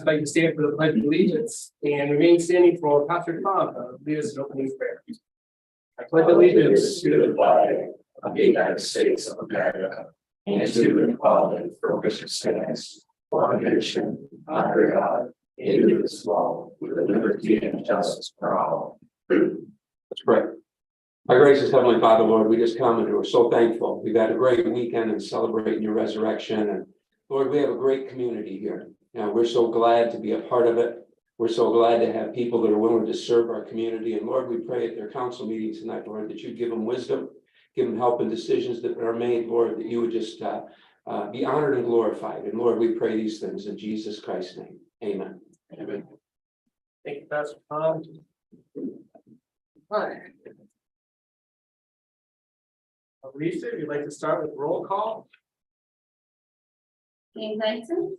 I'd like to stand for the pledge of allegiance and remain standing for Pastor Tom, lead us in opening prayer. I pledge allegiance to the flag of the United States of America and to the republic for which it stands, one nation, under God, indivisible, with liberty and justice for all. That's great. Our gracious Heavenly Father, Lord, we just come and we're so thankful. We've had a great weekend and celebrating your resurrection. And Lord, we have a great community here. Now, we're so glad to be a part of it. We're so glad to have people that are willing to serve our community. And Lord, we pray at their council meeting tonight, Lord, that you give them wisdom, give them help in decisions that are made, Lord, that you would just be honored and glorified. And Lord, we pray these things in Jesus Christ's name. Amen. Amen. Thank you, Pastor Tom. All right. Lisa, if you'd like to start with roll call. James Dyson,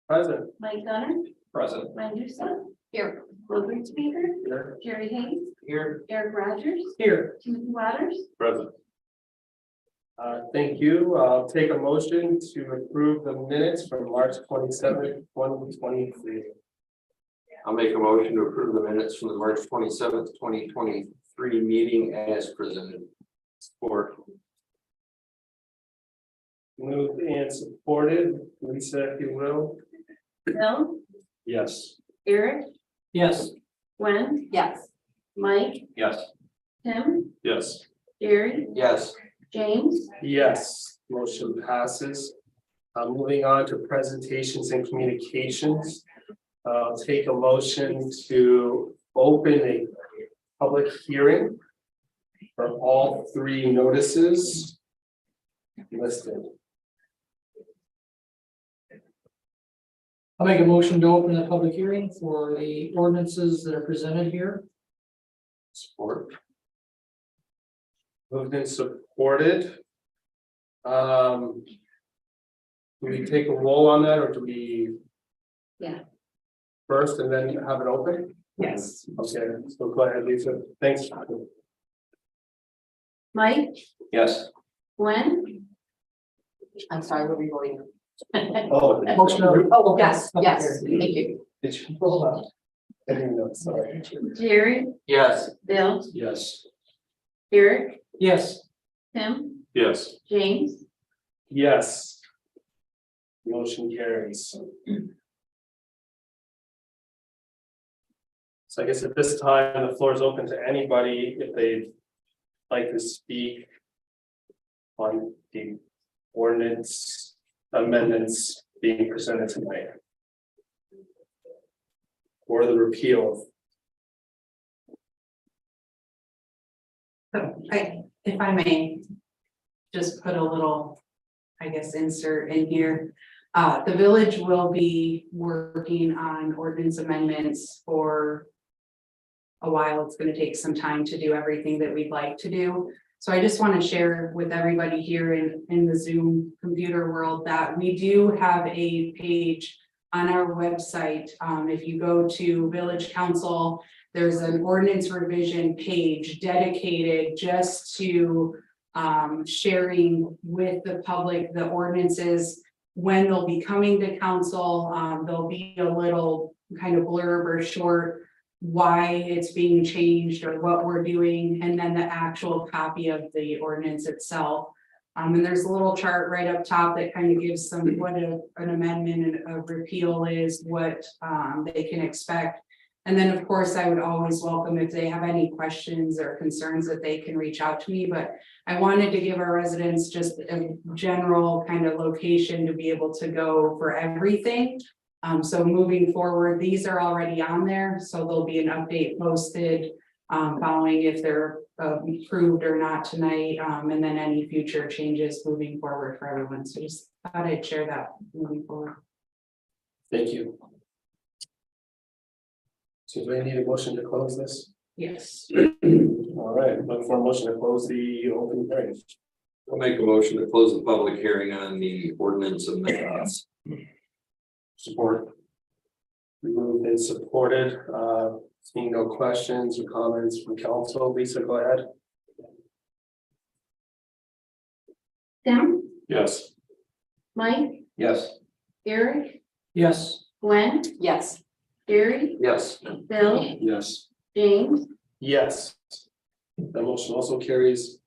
Present. Mike Gunner, Present. Menderson, here, Wilbur Speaker, Here. Jerry Hayes, Here. Eric Rogers, Here. Timothy Waters, Present. Thank you. I'll take a motion to approve the minutes from March 27th, 2023. I'll make a motion to approve the minutes from the March 27th, 2023 meeting as presented. Support. Moved and supported. Lisa, if you will. Bill, Yes. Eric, Yes. Gwen. Yes. Mike, Yes. Tim, Yes. Jerry, Yes. James, Yes. Motion passes. Moving on to presentations and communications. I'll take a motion to open a public hearing for all three notices listed. I'll make a motion to open the public hearing for the ordinances that are presented here. Support. Moved and supported. Do we take a roll on that or do we? Yeah. First and then have it open? Yes. Okay, so go ahead, Lisa. Thanks. Mike, Yes. Gwen. I'm sorry, what were you voting? Oh. Motion to- Oh, yes, yes, thank you. Did you pull up? I didn't know, sorry. Jerry, Yes. Bill, Yes. Eric, Yes. Tim, Yes. James, Yes. Motion carries. So I guess at this time, the floor is open to anybody if they'd like to speak on the ordinance amendments being presented tonight. Or the repeal. If I may, just put a little, I guess, insert in here. The village will be working on ordinance amendments for a while. It's going to take some time to do everything that we'd like to do. So I just want to share with everybody here in the Zoom computer world that we do have a page on our website. If you go to Village Council, there's an ordinance revision page dedicated just to sharing with the public the ordinances, when they'll be coming to council. There'll be a little kind of blurb or short why it's being changed or what we're doing, and then the actual copy of the ordinance itself. And there's a little chart right up top that kind of gives some what an amendment and a repeal is, what they can expect. And then, of course, I would always welcome if they have any questions or concerns that they can reach out to me. But I wanted to give our residents just a general kind of location to be able to go for everything. So moving forward, these are already on there, so there'll be an update posted following if they're approved or not tonight, and then any future changes moving forward for everyone. So just thought I'd share that moving forward. Thank you. So do I need a motion to close this? Yes. All right, look for a motion to close the open hearing. I'll make a motion to close the public hearing on the ordinance amendments. Support. Moved and supported, seeing no questions or comments from council. Lisa, go ahead. Tim, Yes. Mike, Yes. Eric, Yes. Gwen, Yes. Jerry, Yes. Bill, Yes. James, Yes. That motion also carries.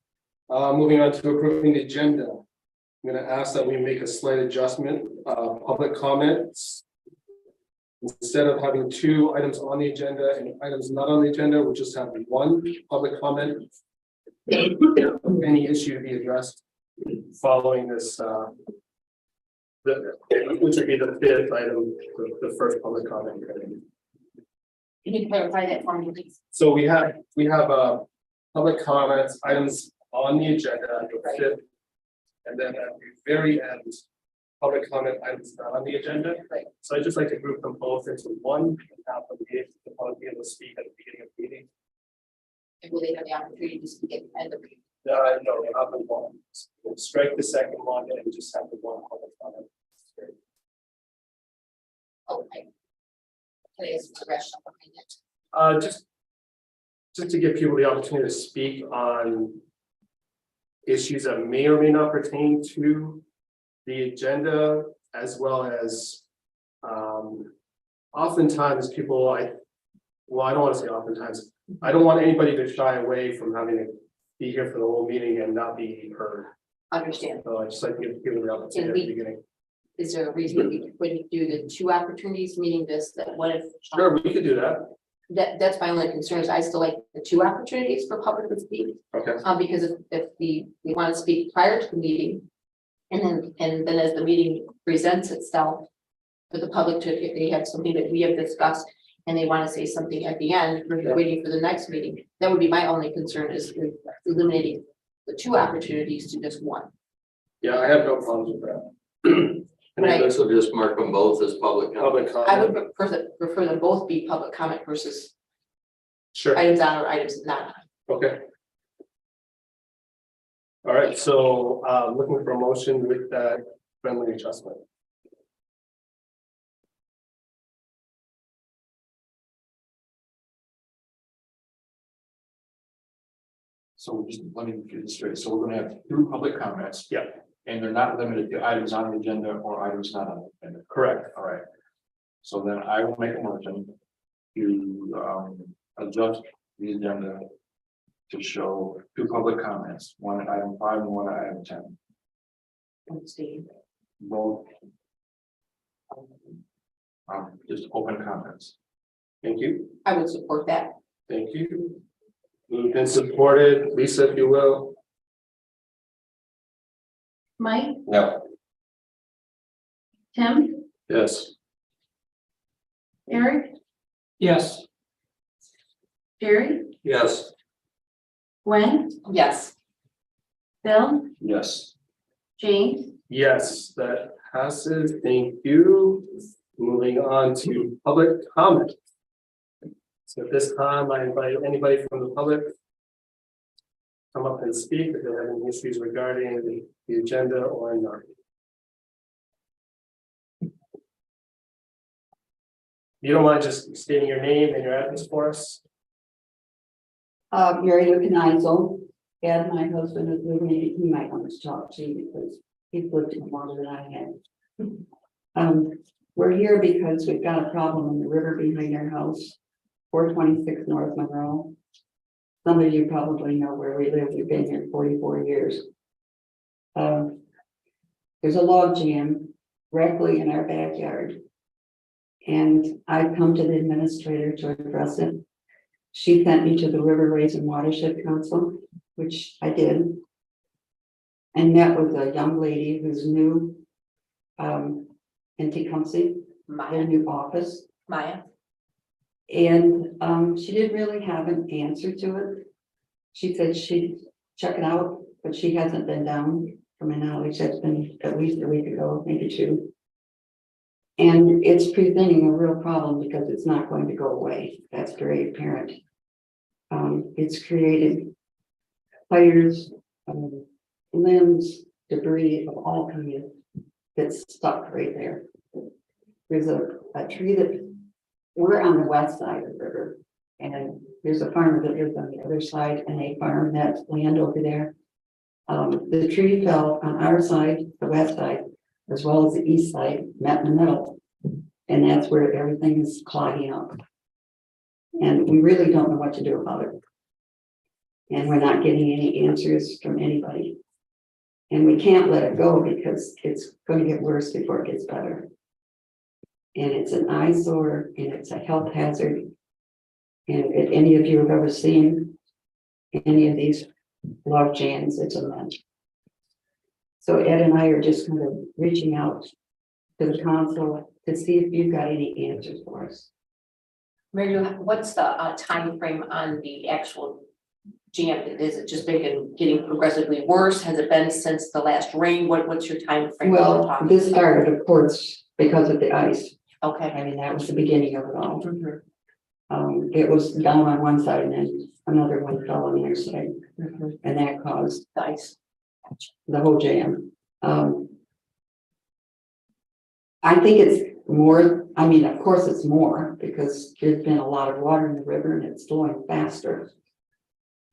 Moving on to approving the agenda. I'm gonna ask that we make a slight adjustment, public comments. Instead of having 2 items on the agenda and items not on the agenda, we'll just have 1 public comment. Any issue to be addressed following this, which would be the 5th item, the first public comment. can you clarify that for me, please? So we have public comments, items on the agenda, the 5th. And then at the very end, public comment items not on the agenda. So I'd just like to group them both into one, and have them be able to speak at the beginning of the meeting. And will they have the opportunity to speak at the end of the meeting? No, they have the one. We'll strike the second one and just have the one public comment. Okay. Today's the rest behind it. Just to give people the opportunity to speak on issues that may or may not pertain to the agenda, as well as oftentimes people, I don't want to say oftentimes, I don't want anybody to shy away from having to be here for the whole meeting and not be heard. Understand. So I just like to give people the opportunity at the beginning. Is there a reason we couldn't do the 2 opportunities, meaning this, that what if? Sure, we could do that. That's my only concern is I still like the 2 opportunities for public to speak. Okay. Because if we want to speak prior to the meeting. And then as the meeting presents itself. For the public to, if they have something that we have discussed and they want to say something at the end, we're waiting for the next meeting. That would be my only concern is eliminating the 2 opportunities to just 1. Yeah, I have no problems with that. But I This will just mark them both as public. Public I comment, would prefer them both be public comment versus sure, items on or items not on. okay. All right, so looking for a motion with that friendly adjustment. So just let me get this straight. So we're gonna have 2 public comments. Yeah. And they're not limited to items on the agenda or items not on the agenda. Correct. All right. So then I will make a motion to adjust the agenda to show 2 public comments, one at item 5 and one at item 10. Steve. Both just open comments. Thank you, I would support that. thank you. Moved and supported, Lisa, if you will. Mike, No. Tim, Yes. Eric, Yes. Jerry, Yes. Gwen. Yes. Bill, Yes. James, Yes, that passes, thank you. Moving on to public comment. So at this time, I invite anybody from the public. Come up and speak if they have any issues regarding the agenda or not. You don't mind just stating your name and your address for us? Mary Canizal, and my husband is with me, he might want to talk to you because he's lived here longer than I have. We're here because we've got a problem in the river behind our house, 426 North Monroe. Some of you probably know where we live, we've been here 44 years. There's a log jam directly in our backyard. And I've come to the administrator to address it. She sent me to the River Raisin Watershed Council, which I did. And met with a young lady who's new in Tecumseh, their Maya, new office. Maya. And she didn't really have an answer to it. She said she'd check it out, but she hasn't been down from my knowledge. That's been at least a week ago, maybe 2. And it's presenting a real problem because it's not going to go away. That's very apparent. It's created fires, limbs, debris of all kinds that's stuck right there. There's a tree that we're on the west side of the river, and there's a farmer that lives on the other side, and they farm that land over there. The tree fell on our side, the west side, as well as the east side, met in the middle. And that's where everything is clogging up. And we really don't know what to do about it. And we're not getting any answers from anybody. And we can't let it go because it's going to get worse before it gets better. And it's an eyesore and it's a health hazard. And if any of you have ever seen any of these log jams, it's a mess. So Ed and I are just kind of reaching out to the council to see if you've got any answers for us. Mary Lou, what's the time frame on the actual jam? Is it just been getting progressively worse? Has it been since the last rain? What's your time frame? Well, this started, of course, because of the ice. Okay. I mean, that was the beginning of it all. Mhm. It was down on one side and then another one fell on the other side, Mhm. and that caused Nice. the whole jam. I think it's more, I mean, of course it's more because there's been a lot of water in the river and it's flowing faster.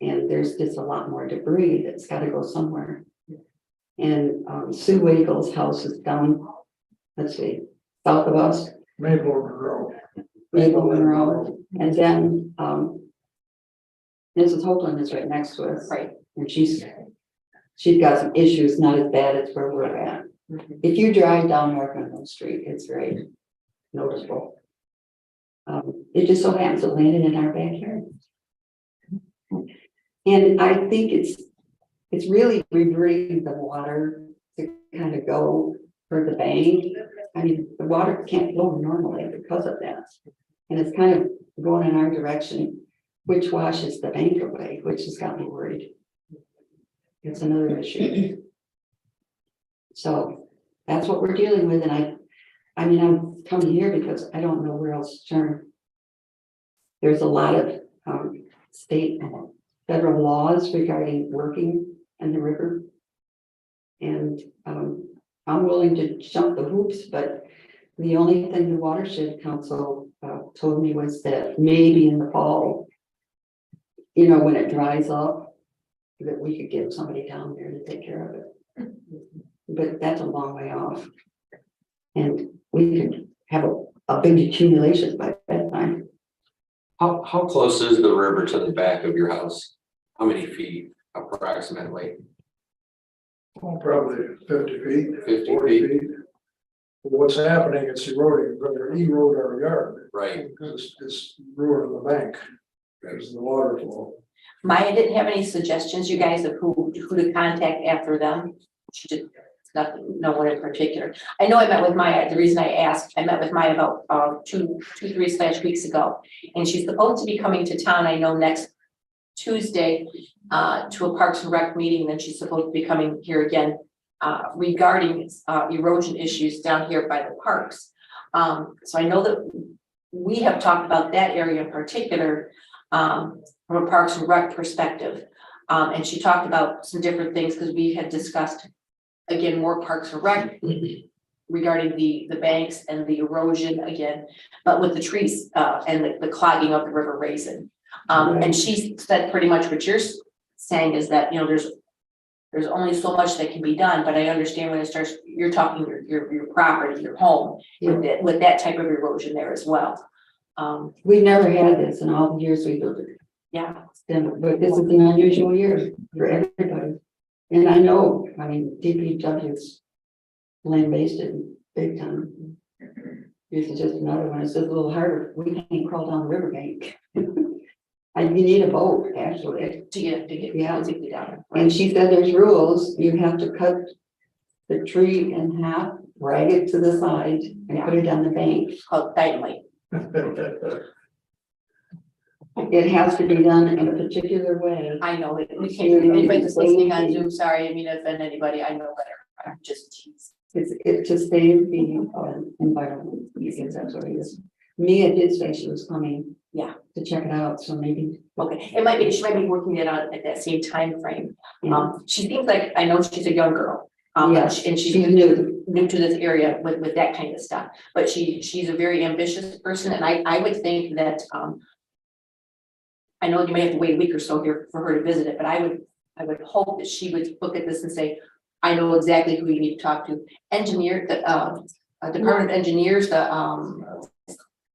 And there's just a lot more debris that's got to go somewhere. And Sue Weigel's house is down, let's see, south of us, Maple Road. Monroe. And then Mrs. Hoagland is right next to us. Right. And she's got some issues, not as bad as where we're at. Mhm. If you drive down North Monroe Street, it's very noticeable. It just so happens it landed in our backyard. And I think it's really reverting the water to kind of go for the bank. I mean, the water can't flow normally because of that. And it's kind of going in our direction, which washes the bank away, which has got me worried. It's another issue. So that's what we're dealing with. And I mean, I'm coming here because I don't know where else to turn. There's a lot of state and federal laws regarding working in the river. And I'm willing to jump the hoops, but the only thing the Watershed Council told me was that maybe in the fall, you know, when it dries up, that we could get somebody down there to take care of it. But that's a long way off. And we could have a big accumulation by that time. How close is the river to the back of your house? How many feet approximately? Oh, probably 50 feet. 50 40 feet. What's happening, it's eroding, but they're erode our yard. Right. Because it's ruining the bank. Because of the water flow. Maya didn't have any suggestions, you guys, of who to contact after them. She did nothing, no one in particular. I know I met with Maya. The reason I asked, I met with Maya about 2-3 weeks ago, and she's supposed to be coming to town. I know next Tuesday to a Parks and Rec meeting. Then she's supposed to be coming here again regarding erosion issues down here by the parks. So I know that we have talked about that area in particular from a Parks and Rec perspective. And she talked about some different things because we had discussed, again, more Parks and Rec regarding the banks and the erosion again, but with the trees and the clogging of the river Raisin. And she said pretty much what you're saying is that, you know, there's only so much that can be done, but I understand when it starts, you're talking your property, your home, with that type of erosion there as well. We never had this in all the years we built it. Yeah. But this is an unusual year for everybody. And I know, I mean, DPW's land-based big time. This is just another one. It's just a little harder. We can't crawl down the riverbank. And you need a boat, actually. To get physically down there. And she said there's rules. You have to cut the tree in half, drag it to the side, and put it on the bank. It's called dynamite. It has to be done in a particular way. I know it. We can't, anybody that's listening on Zoom, sorry, I mean, to offend anybody, I know better. I'm just teasing. It's to save the environment. Because that's what it is. Mia did say she was coming. Yeah. To check it out, so maybe. Okay, it might be, she might be working it out at that same time frame. Yeah. She seems like, I know she's a young girl. Yes, and she's she's new. new to this area with that kind of stuff, but she's a very ambitious person, and I would think that, I know you may have to wait a week or so here for her to visit it, but I would hope that she would look at this and say, I know exactly who you need to talk to. Engineer, Department of Engineers,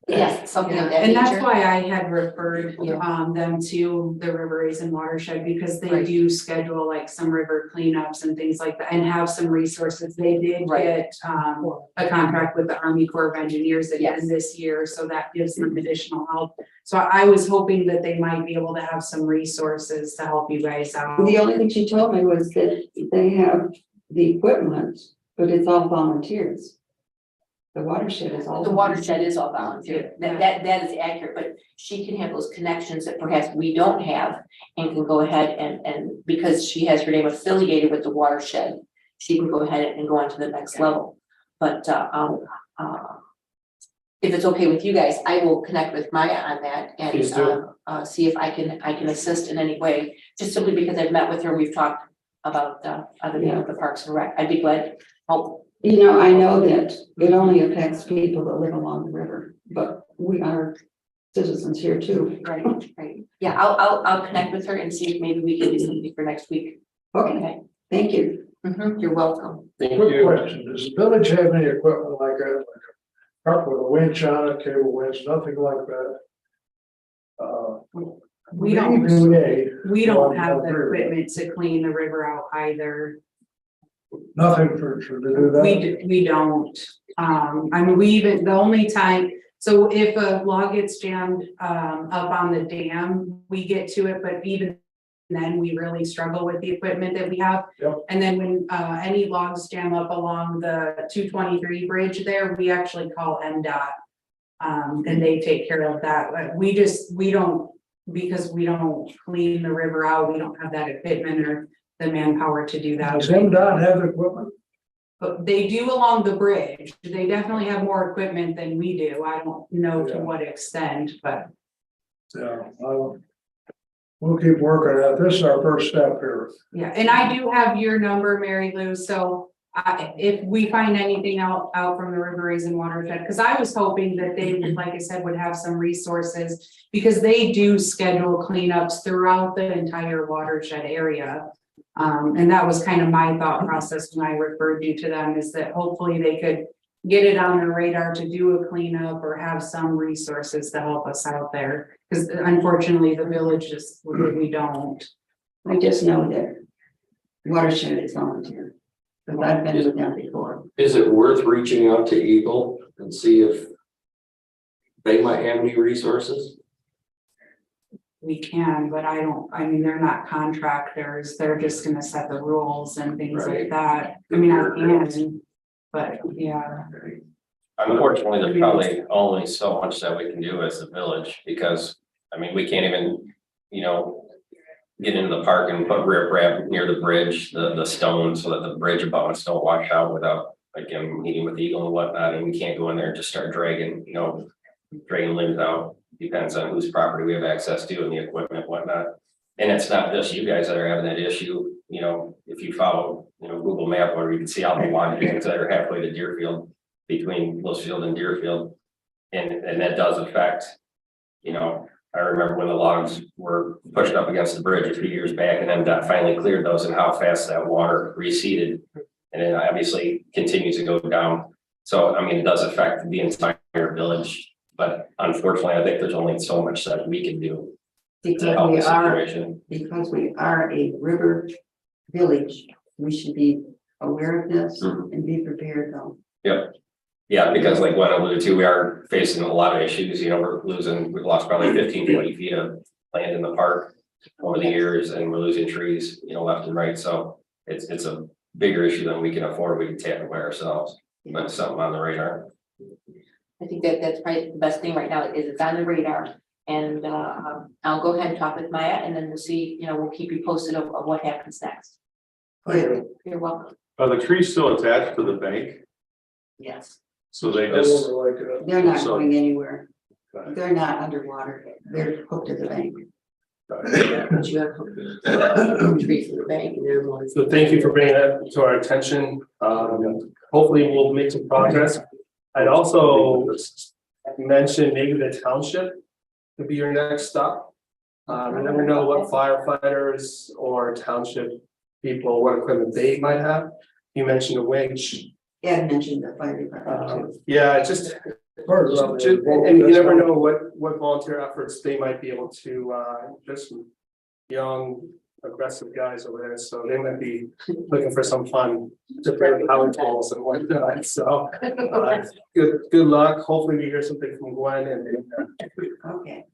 yes, something of that And that's nature. why I had referred Yeah. them to the River Basin Watershed, because they Right. do schedule like some river cleanups and things like that, and have some resources. They did Right. get a contract with the Army Corps of Engineers again Yes. this year, so that gives them additional help. So I was hoping that they might be able to have some resources to help you guys out. The only thing she told me was that they have the equipment, but it's all volunteers. The watershed is all. The watershed is all volunteer, that is accurate, but she can have those connections that perhaps we don't have. And can go ahead and because she has her name affiliated with the watershed, she can go ahead and go on to the next level. But if it's okay with you guys, I will connect with Maya on that Please do. and see if I can assist in any way. Just simply because I've met with her, we've talked about other than the Parks and Rec. I'd be glad to help. You know, I know that it only affects people that live along the river, but we are citizens here too. Right, right. Yeah, I'll connect with her and see if maybe we can do something for next week. Okay, Okay. thank you. You're welcome. Thank Quick you. question, does the village have any equipment like that, like a truck with a winch on it, cable winch, nothing like that? We don't, EPA, we don't have the equipment to clean the river out either. nothing for to do that? We don't, I mean, we even, the only time, so if a log gets jammed, up on the dam, we get to it, but even then we really struggle with the equipment that we have. Yep. And then when, any logs jam up along the 223 bridge there, we actually call MDOT. And they take care of that, but we don't, because we don't clean the river out, we don't have that equipment or the manpower to do that. Does MDOT have equipment? But they do along the bridge. They definitely have more equipment than we do. I don't know to Yeah. what extent, but Yeah, we'll keep working at it. This is our first step here. yeah, and I do have your number, Mary Lou, so if we find anything out from the River Basin Watershed, because I was hoping that they would, like I said, would have some resources, because they do schedule cleanups throughout the entire watershed area. And that was kind of my thought process when I referred you to them, is that hopefully they could get it on their radar to do a cleanup or have some resources to help us out there. Because unfortunately, the village just, we don't. I just know that watershed is volunteer. Because I've been with them before. Is it worth reaching out to Eagle and see if they might have any resources? We can, but I mean, they're not contractors, they're just gonna set the rules and things like Right. that. I mean, I can, but yeah. Unfortunately, there's probably only so much that we can do as a village, because, I mean, we can't even, get into the park and put riprap near the bridge, the stone, so that the bridge abutments don't wash out without, again, meeting with Eagle and whatnot, and we can't go in there and just start dragging limbs out. Depends on whose property we have access to and the equipment, whatnot. And it's not just you guys that are having that issue, if you follow, Google Map, where you can see all the log jams that are halfway to Deerfield, between Blissfield and Deerfield. And that does affect, I remember when the logs were pushed up against the bridge a few years back, and MDOT finally cleared those, and how fast that water receded. And it obviously continues to go down. So, I mean, it does affect the entire village, but unfortunately, I think there's only so much that we can do to help the situation. Because we are a river village, we should be aware of this and be prepared though. Yep. Yeah, because like Gwen alluded to, we are facing a lot of issues, we've lost probably 15-20 feet of land in the park over the years, and we're losing trees, left and right. So it's a bigger issue than we can afford. We can tackle by ourselves, but it's something on the radar. I think that's probably the best thing right now is it's on the radar. And I'll go ahead and talk with Maya, and then we'll see, we'll keep you posted of what happens next. You're welcome. Are the trees still attached to the bank? Yes. So they just, They're not So- going anywhere. They're not underwater. They're hooked to the bank. But you have trees in the bank and they're ones. So thank you for bringing that to our attention. Hopefully we'll make some progress. I'd also mention maybe the township could be your next stop. I never know what firefighters or township people, what equipment they might have. You mentioned a winch. Ed mentioned the fire department too. Yeah, just, and you never know what volunteer efforts they might be able to, just some young, aggressive guys over there, so they might be looking for some fun to play power balls and whatnot, so. Good luck, hopefully we hear something from Gwen and. Okay.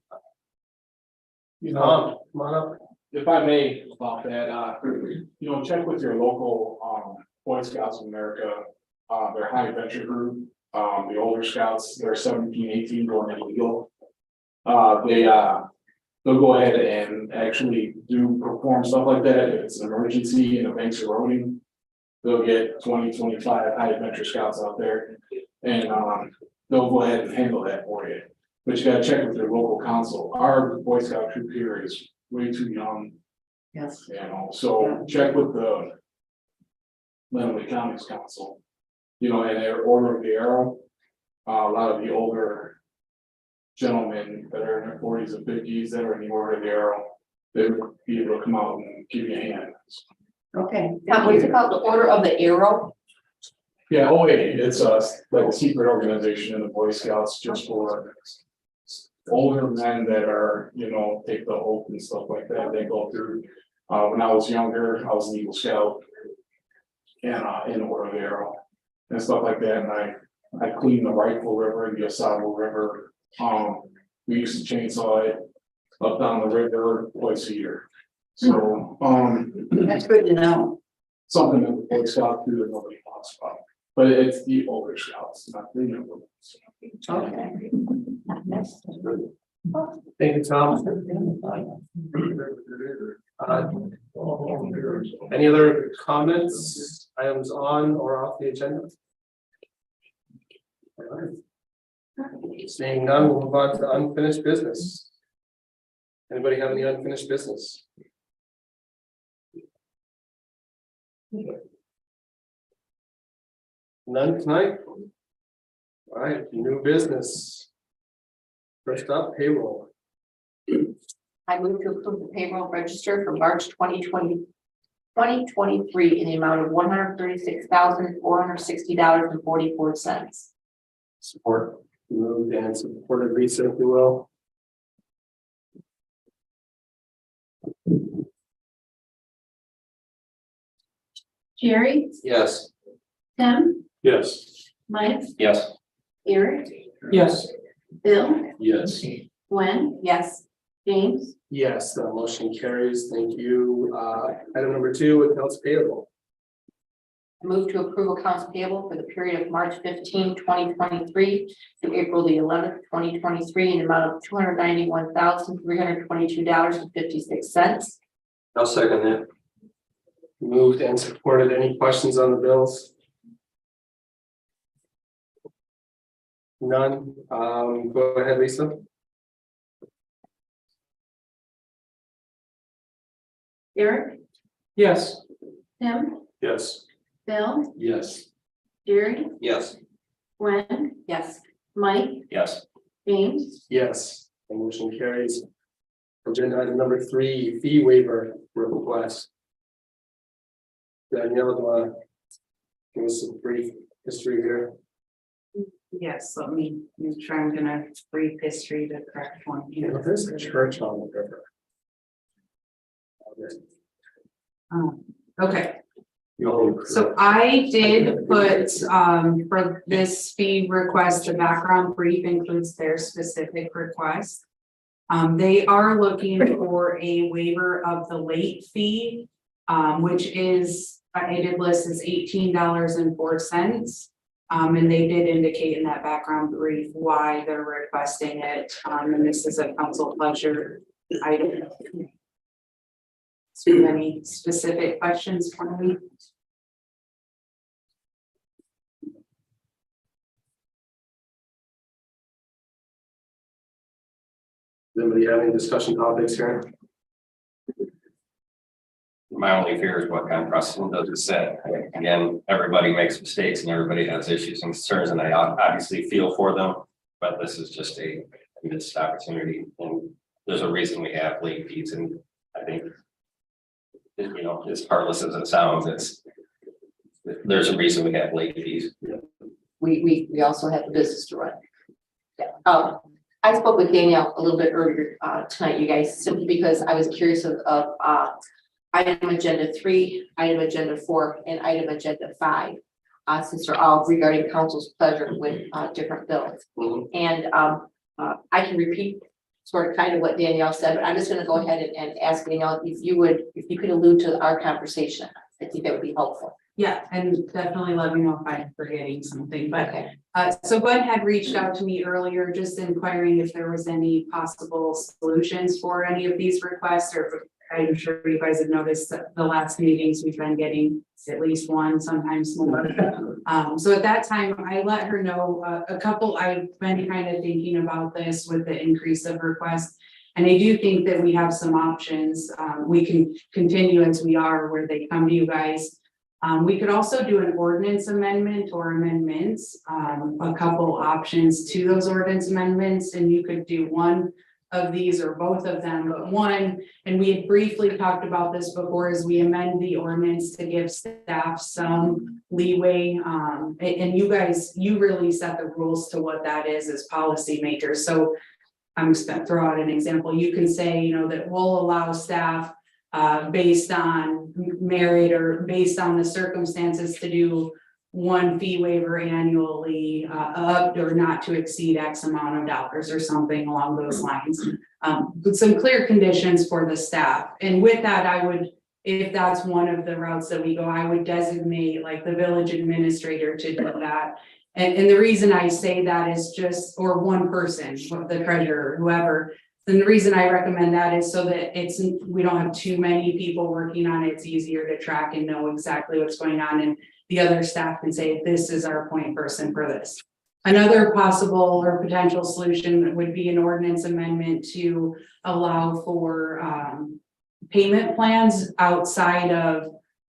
Come on up. If I may, about that, check with your local, Boy Scouts of America, their high adventure group, the older scouts, they're 17, 18 going into legal. They'll go ahead and actually perform stuff like that. If it's an emergency and the bank's eroding, they'll get 20, 25 high adventure scouts out there and, they'll go ahead and handle that for you. But you gotta check with your local council. Our Boy Scout troop here is way too young. Yes. So check with the Lenawee County's council. And their order of the arrow, a lot of the older gentlemen that are in their 40s and 50s that are in the order of the arrow, they would be able to come out and give you a hand. Okay. Tom, what's it called, the Order of the Arrow? Yeah, it's like a secret organization in the Boy Scouts just for older men that are, take the oath and stuff like that. They go through. When I was younger, I was an Eagle Scout and in Order of the Arrow and stuff like that. And I cleaned the Rifle River and the Osage River. We used to chainsaw it up down the river twice a year. So That's good to know. something that the Boy Scouts do that nobody talks about. But it's the older scouts, not the younger ones. Okay. Thank you, Tom. Any other comments, items on or off the agenda? Seeing none, we'll move on to unfinished business. Anybody have any unfinished business? None tonight? All right, new business. First up, payroll. I move to approve the payroll register for March 2023 in the amount of $136,460.44. Support. Moved and supported, Lisa, if you will. Jerry, Yes. Tim, Yes. Mike, Yes. Eric, Yes. Bill, Yes. Gwen, Yes. James, Yes, the motion carries. Thank you. Item number 2, accounts payable. I move to approve accounts payable for the period of March 15, 2023 to April the 11th, 2023 in the amount of $291,322.56. I'll second that. Moved and supported. Any questions on the bills? None. Go ahead, Lisa. Eric, Yes. Tim, Yes. Bill, Yes. Jerry, Yes. Gwen, Yes. Mike, Yes. James, Yes, the motion carries. Agenda item number 3, fee waiver request. Danielle, do you want to give us a brief history here? Yes, let me make sure I'm gonna brief history the correct one here. There's a church on the river. Okay. So I did put, for this fee request, the background brief includes their specific request. They are looking for a waiver of the late fee, which is, I did list as $18.04. And they did indicate in that background brief why they're requesting it, and this is a council pleasure item. So any specific questions for me? Does anybody have any discussion topics here? My only fear is what kind of precedent does it set? Again, everybody makes mistakes and everybody has issues and concerns, and I obviously feel for them. But this is just a missed opportunity, and there's a reason we have late fees, and I think, as heartless as it sounds, the there's a reason we have late fees. We also have the business to run. Yeah. I spoke with Danielle a little bit earlier tonight, you guys, simply because I was curious of item agenda 3, item agenda 4, and item agenda 5. Since they're all regarding council's pleasure with different bills. And I can repeat sort of kind of what Danielle said, but I'm just gonna go ahead and ask Danielle if you could allude to our conversation. I think that would be helpful. Yeah, and definitely let me know if I'm forgetting something, but Okay. so Glenn had reached out to me earlier, just inquiring if there was any possible solutions for any of these requests, or I'm sure you guys have noticed that the last meetings we've been getting at least one, sometimes more. So at that time, I let her know a couple, I've been kind of thinking about this with the increase of requests. And I do think that we have some options. We can continue as we are, where they come to you guys. We could also do an ordinance amendment or amendments, a couple options to those ordinance amendments, and you could do one of these or both of them, but one, and we had briefly talked about this before, is we amend the ordinance to give staff some leeway. And you guys, you really set the rules to what that is as policymakers. So I'm just gonna throw out an example. You can say, you know, that we'll allow staff based on merit or based on the circumstances to do one fee waiver annually, up or not to exceed X amount of dollars or something along those lines. With some clear conditions for the staff. And with that, I would, if that's one of the routes that we go, I would designate like the village administrator to do that. And the reason I say that is just, or one person, the treasurer, whoever. And the reason I recommend that is so that we don't have too many people working on it. It's easier to track and know exactly what's going on. And the other staff can say, this is our point person for this. Another possible or potential solution would be an ordinance amendment to allow for payment plans outside of,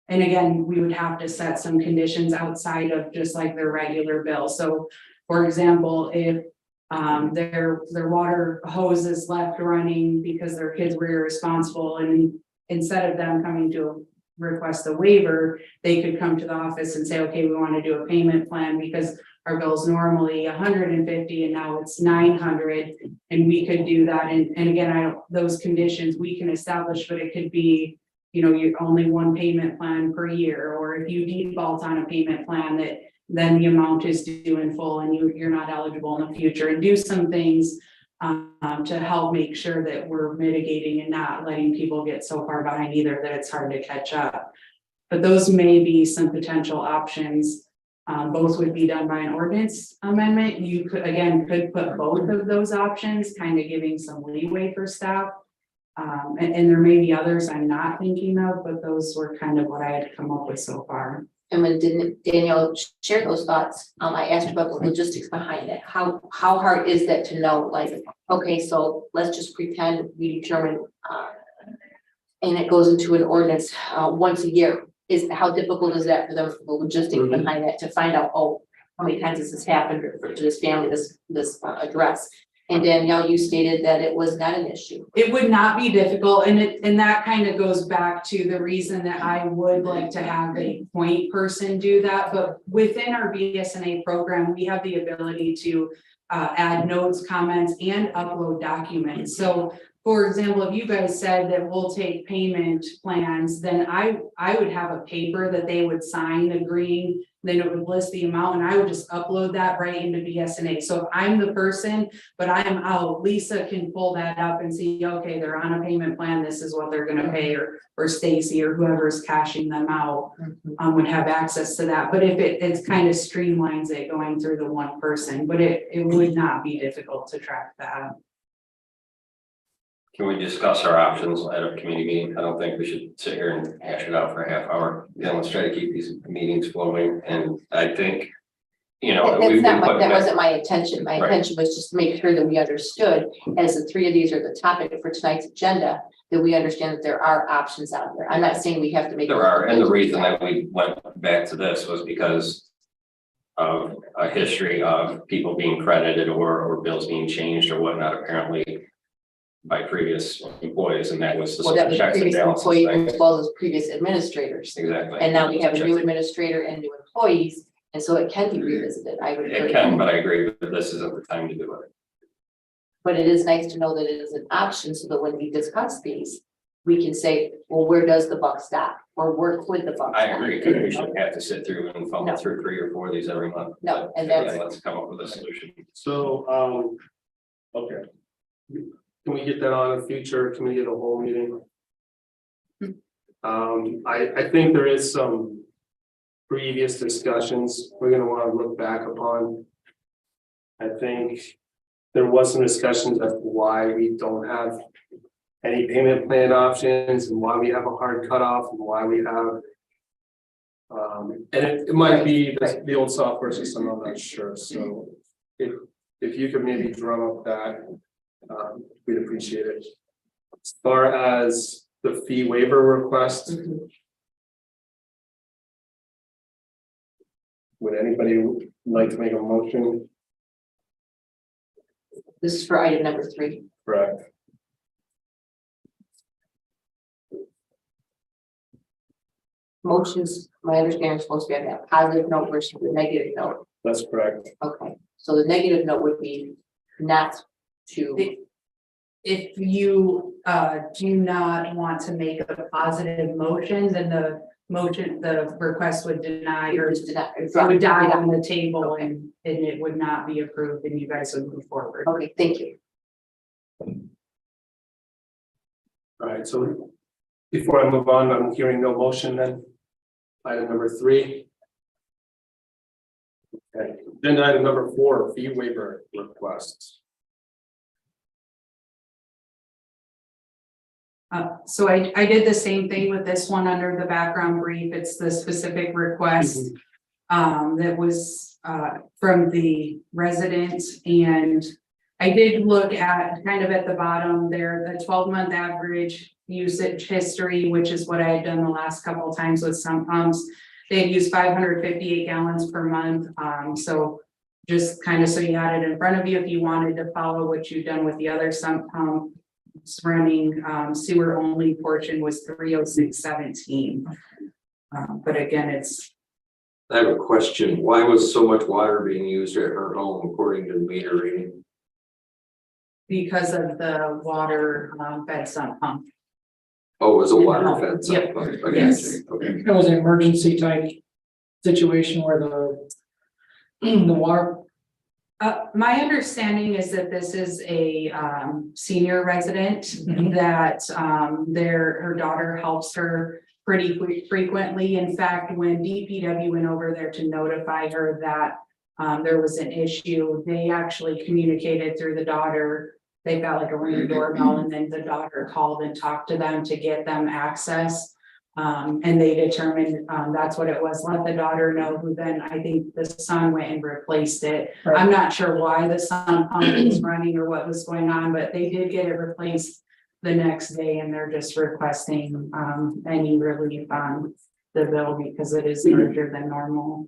and again, we would have to set some conditions outside of just like their regular bill. So for example, if their water hose is left running because their kids were irresponsible, and instead of them coming to request a waiver, they could come to the office and say, okay, we want to do a payment plan because our bill's normally 150 and now it's 900, and we could do that. And again, those conditions we can establish, but it could be, you know, you're only one payment plan per year, or if you default on a payment plan, that then the amount is due in full and you're not eligible in the future, and do some things to help make sure that we're mitigating and not letting people get so far behind either that it's hard to catch up. But those may be some potential options. Both would be done by an ordinance amendment. You could put both of those options, kind of giving some leeway for staff. And there may be others I'm not thinking of, but those were kind of what I had come up with so far. And when Danielle shared those thoughts, I asked about the logistics behind it. How hard is that to know? Like, okay, so let's just pretend we determine, and it goes into an ordinance once a year. How difficult is that for them, the logistics behind that, to find out, oh, how many times has this happened to this family, this address? And Danielle, you stated that it was not an issue. It would not be difficult, and that kind of goes back to the reason that I would like to have a point person do that. But within our BSNA program, we have the ability to add notes, comments, and upload documents. So for example, if you guys said that we'll take payment plans, then I would have a paper that they would sign agreeing, then it would list the amount, and I would just upload that right into BSNA. So if I'm the person, but I am out, Lisa can pull that up and see, okay, they're on a payment plan, this is what they're gonna pay, or Stacy or whoever's cashing them out would have access to that. But if it's kind of streamlines it going through the one person, but it would not be difficult to track that. Can we discuss our options at a committee meeting? I don't think we should sit here and hash it out for a half hour. Yeah, let's try to keep these meetings flowing. And I think, you know, That wasn't my intention. My Right. intention was just to make sure that we understood, as the three of these are the topic for tonight's agenda, that we understand that there are options out there. I'm not saying we have to make. There are, and the reason that we went back to this was because of a history of people being credited or bills being changed or whatnot. Apparently, by previous employees, and that was the Well, that was checks and previous balances employee thing. as well as previous administrators. Exactly. And now we have a new administrator and new employees, and so it can be revisited, I would It agree. can, but I agree that this isn't the time to do it. But it is nice to know that it is an option, so that when we discuss these, we can say, well, where does the buck stop? Or where could the buck stop? I agree, because we shouldn't have to sit through and follow No. through 3 or 4 of these every month. No, and Yeah, that's, let's come up with a solution. So, okay. Can we get that on a future committee of the whole meeting? I think there is some previous discussions we're gonna wanna look back upon. I think there was some discussions of why we don't have any payment plan options and why we have a hard cutoff and why we have. And it might be the old software system, I'm not sure, so if you could maybe drum up that, we'd appreciate it. As far as the fee waiver request, would anybody like to make a motion? this is for item number 3. Correct. Motions, my understanding is supposed to be on that positive note versus the negative note. That's correct. Okay, so the negative note would be not to, If you do not want to make a positive motion, then the request would deny or just not. it would die on the table and it would not be approved and you guys would move forward. Okay, thank you. All right, so before I move on, I'm hearing no motion then. Item number 3. Okay, then item number 4, fee waiver requests. So I did the same thing with this one under the background brief. It's the specific request that was from the residents, and I did look at kind of at the bottom there, the 12-month average usage history, which is what I had done the last couple of times with sump pumps. They had used 558 gallons per month. So just kind of so you had it in front of you if you wanted to follow what you've done with the other sump pump. Running sewer only portion was 306.17. But again, it's I have a question. Why was so much water being used at her home according to the meter reading? because of the water fed sump pump. Oh, it was a water fed. Yep. I got Yes. you. Okay. It was an emergency type situation where the water, My understanding is that this is a senior resident Mhm. that her daughter helps her pretty frequently. In fact, when DPW went over there to notify her that there was an issue, they actually communicated through the daughter. They got like a ring doorbell, and then the daughter called and talked to them to get them access. And they determined that's what it was. Let the daughter know, who then I think the son went and replaced it. Right. I'm not sure why the sun pump was running or what was going on, but they did get it replaced the next day, and they're just requesting any relief on the bill because it is larger than normal.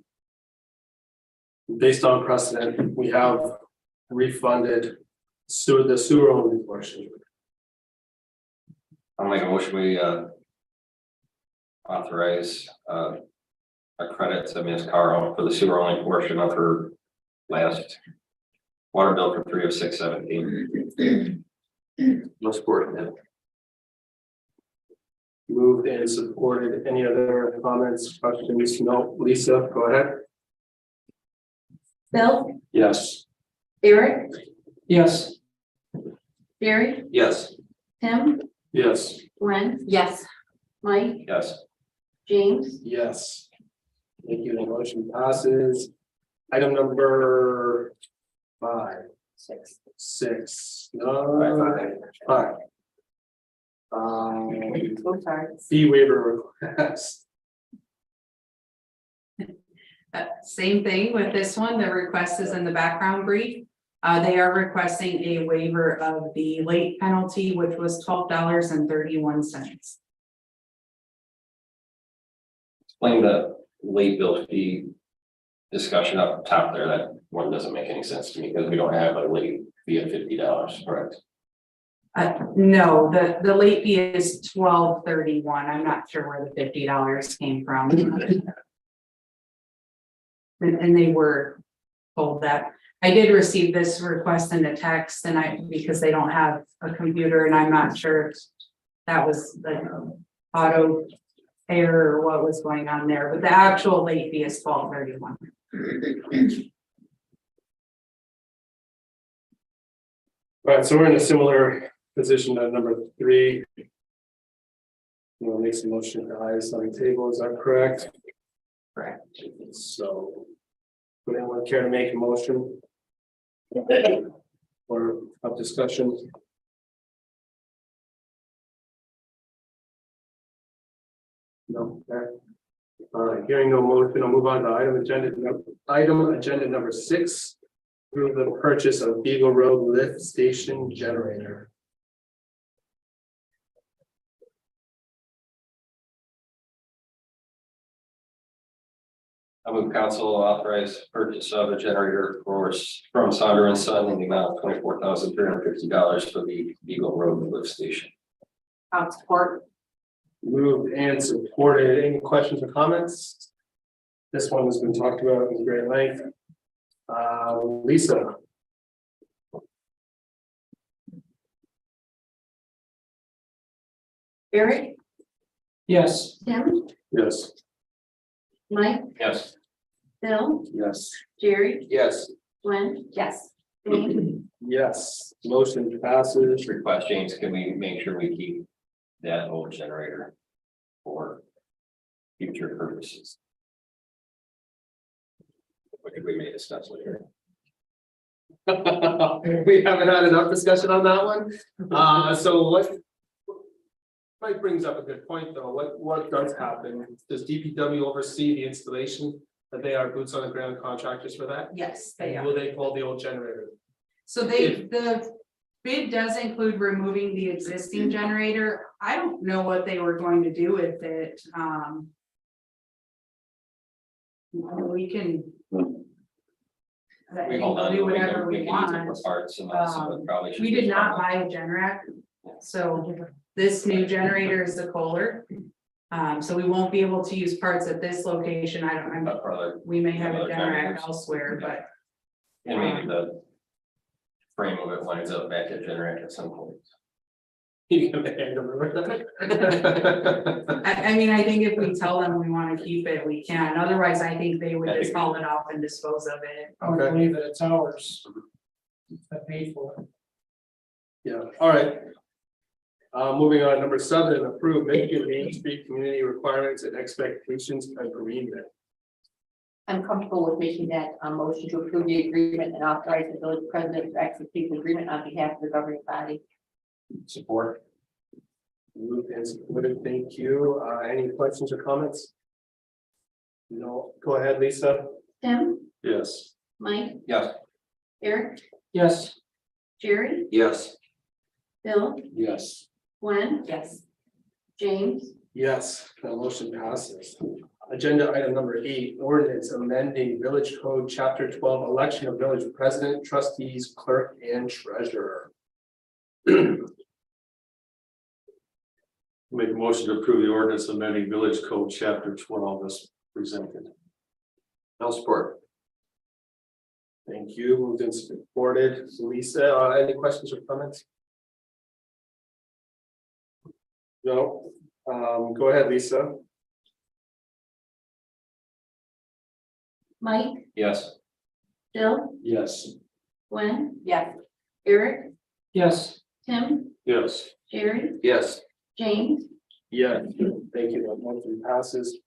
Based on precedent, we have refunded the sewer only portion. I'll make a motion, we authorize a credit to Ms. Carl for the sewer only portion of her last water bill for 306.17. No support that. Moved and supported. Any other comments, questions? No, Lisa, go ahead. Bill, Yes. Eric, yes, Jerry, Yes. Tim, Yes. Gwen, yes, Mike, Yes. Yes. James, Thank you. The motion passes. Item number 5, 6. 6, Five. 5. Oh, sorry. Fee waiver request. Same thing with this one. The request is in the background brief. They are requesting a waiver of the late penalty, which was $12.31. Explain the late bill fee discussion up top there. That one doesn't make any sense to me because we don't have a late fee of $50, correct? No, the late fee is $12.31. I'm not sure where the $50 came from. And they were told that. I did receive this request in the text and because they don't have a computer and I'm not sure if that was the auto error or what was going on there, but the actual late fee is $12.31. Right, so we're in a similar position at number 3. We'll make some motion to highest on the table, is that correct? Correct. So, would anyone care to make a motion? Or have discussion? No, okay. All right, hearing no motion, I'll move on to item agenda number 6. Through the purchase of Beagle Road lift station generator. I move council authorize purchase of a generator from Saunder and Son in the amount of $24,350 for the Beagle Road lift station. I'll support. Moved and supported. Any questions or comments? This one has been talked about in great length. Lisa. Eric, Yes. Tim, Yes. Mike, Yes. Bill, Yes. Jerry, Yes. Gwen, yes. Jane, Yes. Motion passes. Request, James, can we make sure we keep that old generator for future purposes? What did we may discuss later? We haven't had enough discussion on that one. So what? Mike brings up a good point, though. What does happen? Does DPW oversee the installation? That they are boots on the ground contractors for that? Yes, they And are. will they pull the old generator? So the bid does include removing the existing generator. I don't know what they were going to do with it. We can. We hold on to Do it, whatever we we can use it for want. parts and also it probably should. We be did not from buy a Generac, so this new generator is the Kohler. So we won't be able to use parts at this location. I don't, a brother. we may have a Other Generac generators. elsewhere, but. And maybe the frame of it winds up back at Generac at some point. You can hand them over. I mean, I think if we tell them we want to keep it, we can. Otherwise, I think they would just haul it off and dispose of it. I don't believe that it's ours. I paid for it. Yeah, all right. Moving on, number 7, approve Michigan Main Street community requirements and expectations agreement. I'm comfortable with making that motion to approve the agreement and authorize the village president to execute the agreement on behalf of the governing body. Support. Moved and supported, thank you. Any questions or comments? No, go ahead, Lisa. Tim, Yes. Mike, Yes. Eric, Yes. Jerry, Yes. Bill, Yes. Gwen, yes. James, Yes, the motion passes. Agenda item number 8, ordinance amending village code chapter 12, election of village president, trustees, clerk, and treasurer. Make a motion to approve the ordinance amending village code chapter 12 as presented. No support. Thank you, moved and supported. Lisa, any questions or comments? No, go ahead, Lisa. Mike, Yes. Bill, Yes. Gwen, yes. Eric, Yes. Tim, Yes. Jerry, Yes. James, Yeah, thank you, that motion passes.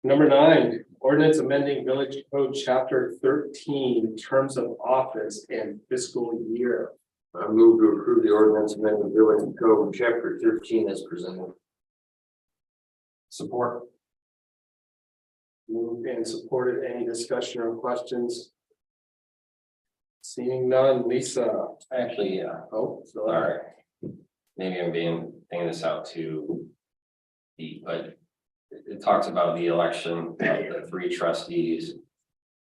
Number 9, ordinance amending village code chapter 13, terms of office and fiscal year. I move to approve the ordinance amending village code chapter 13 as presented. Support. Moved and supported. Any discussion or questions? Seeing none, Lisa. Actually, Oh, sorry. Maybe I'm thinking this out too deep, but it talks about the election of the 3 trustees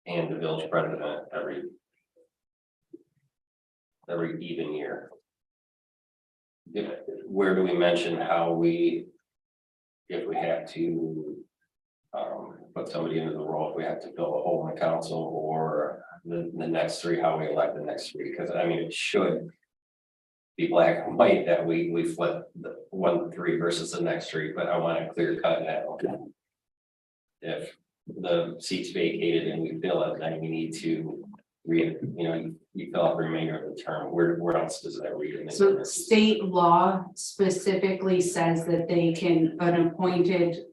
and the village president every even year. where do we mention how we, if we have to put somebody into the role, if we have to fill a hole in the council, or the next three, how we elect the next three, because I mean, it should be black and white that we flip the 1, 3 versus the next three, but I want to clear cut that. If the seat's vacated and we fill it, then we need to you fill out the remainder of the term. Where else does that read? So state law specifically says that an appointed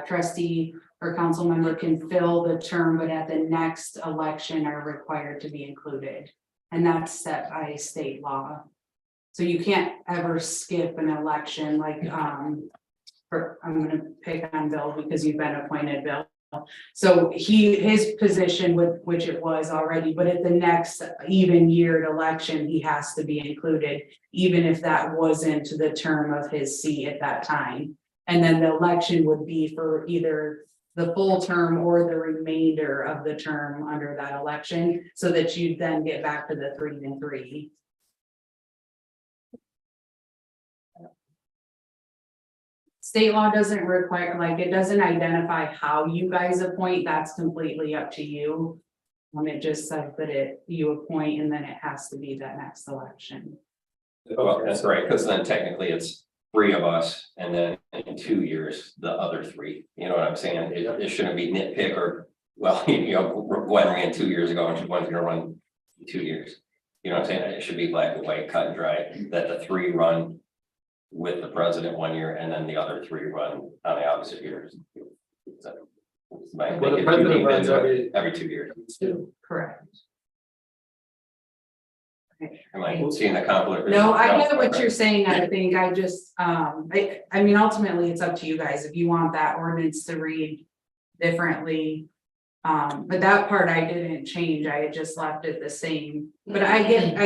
trustee or council member can fill the term, but at the next election are required to be included. And that's set by state law. So you can't ever skip an election like, I'm gonna pick on Bill because you've been appointed, Bill. So his position with which it was already, but at the next even yeared election, he has to be included, even if that wasn't the term of his seat at that time. And then the election would be for either the full term or the remainder of the term under that election, so that you then get back to the 3 and 3. State law doesn't require, like, it doesn't identify how you guys appoint, that's completely up to you. It just says that you appoint and then it has to be that next election. Well, that's right, because then technically it's 3 of us, and then in 2 years, the other 3. You know what I'm saying? It shouldn't be nitpick or, well, Gwen ran 2 years ago and one's gonna run 2 years. You know what I'm saying? It should be black and white, cut and dry, that the 3 run with the president 1 year, and then the other 3 run on the opposite years. So, Well, the president runs every 2 years. Correct. Am I seeing the conflict? No, I get what you're saying. I think I just, I mean, ultimately, it's up to you guys if you want that ordinance to read differently. But that part I didn't change. I had just left it the same. But I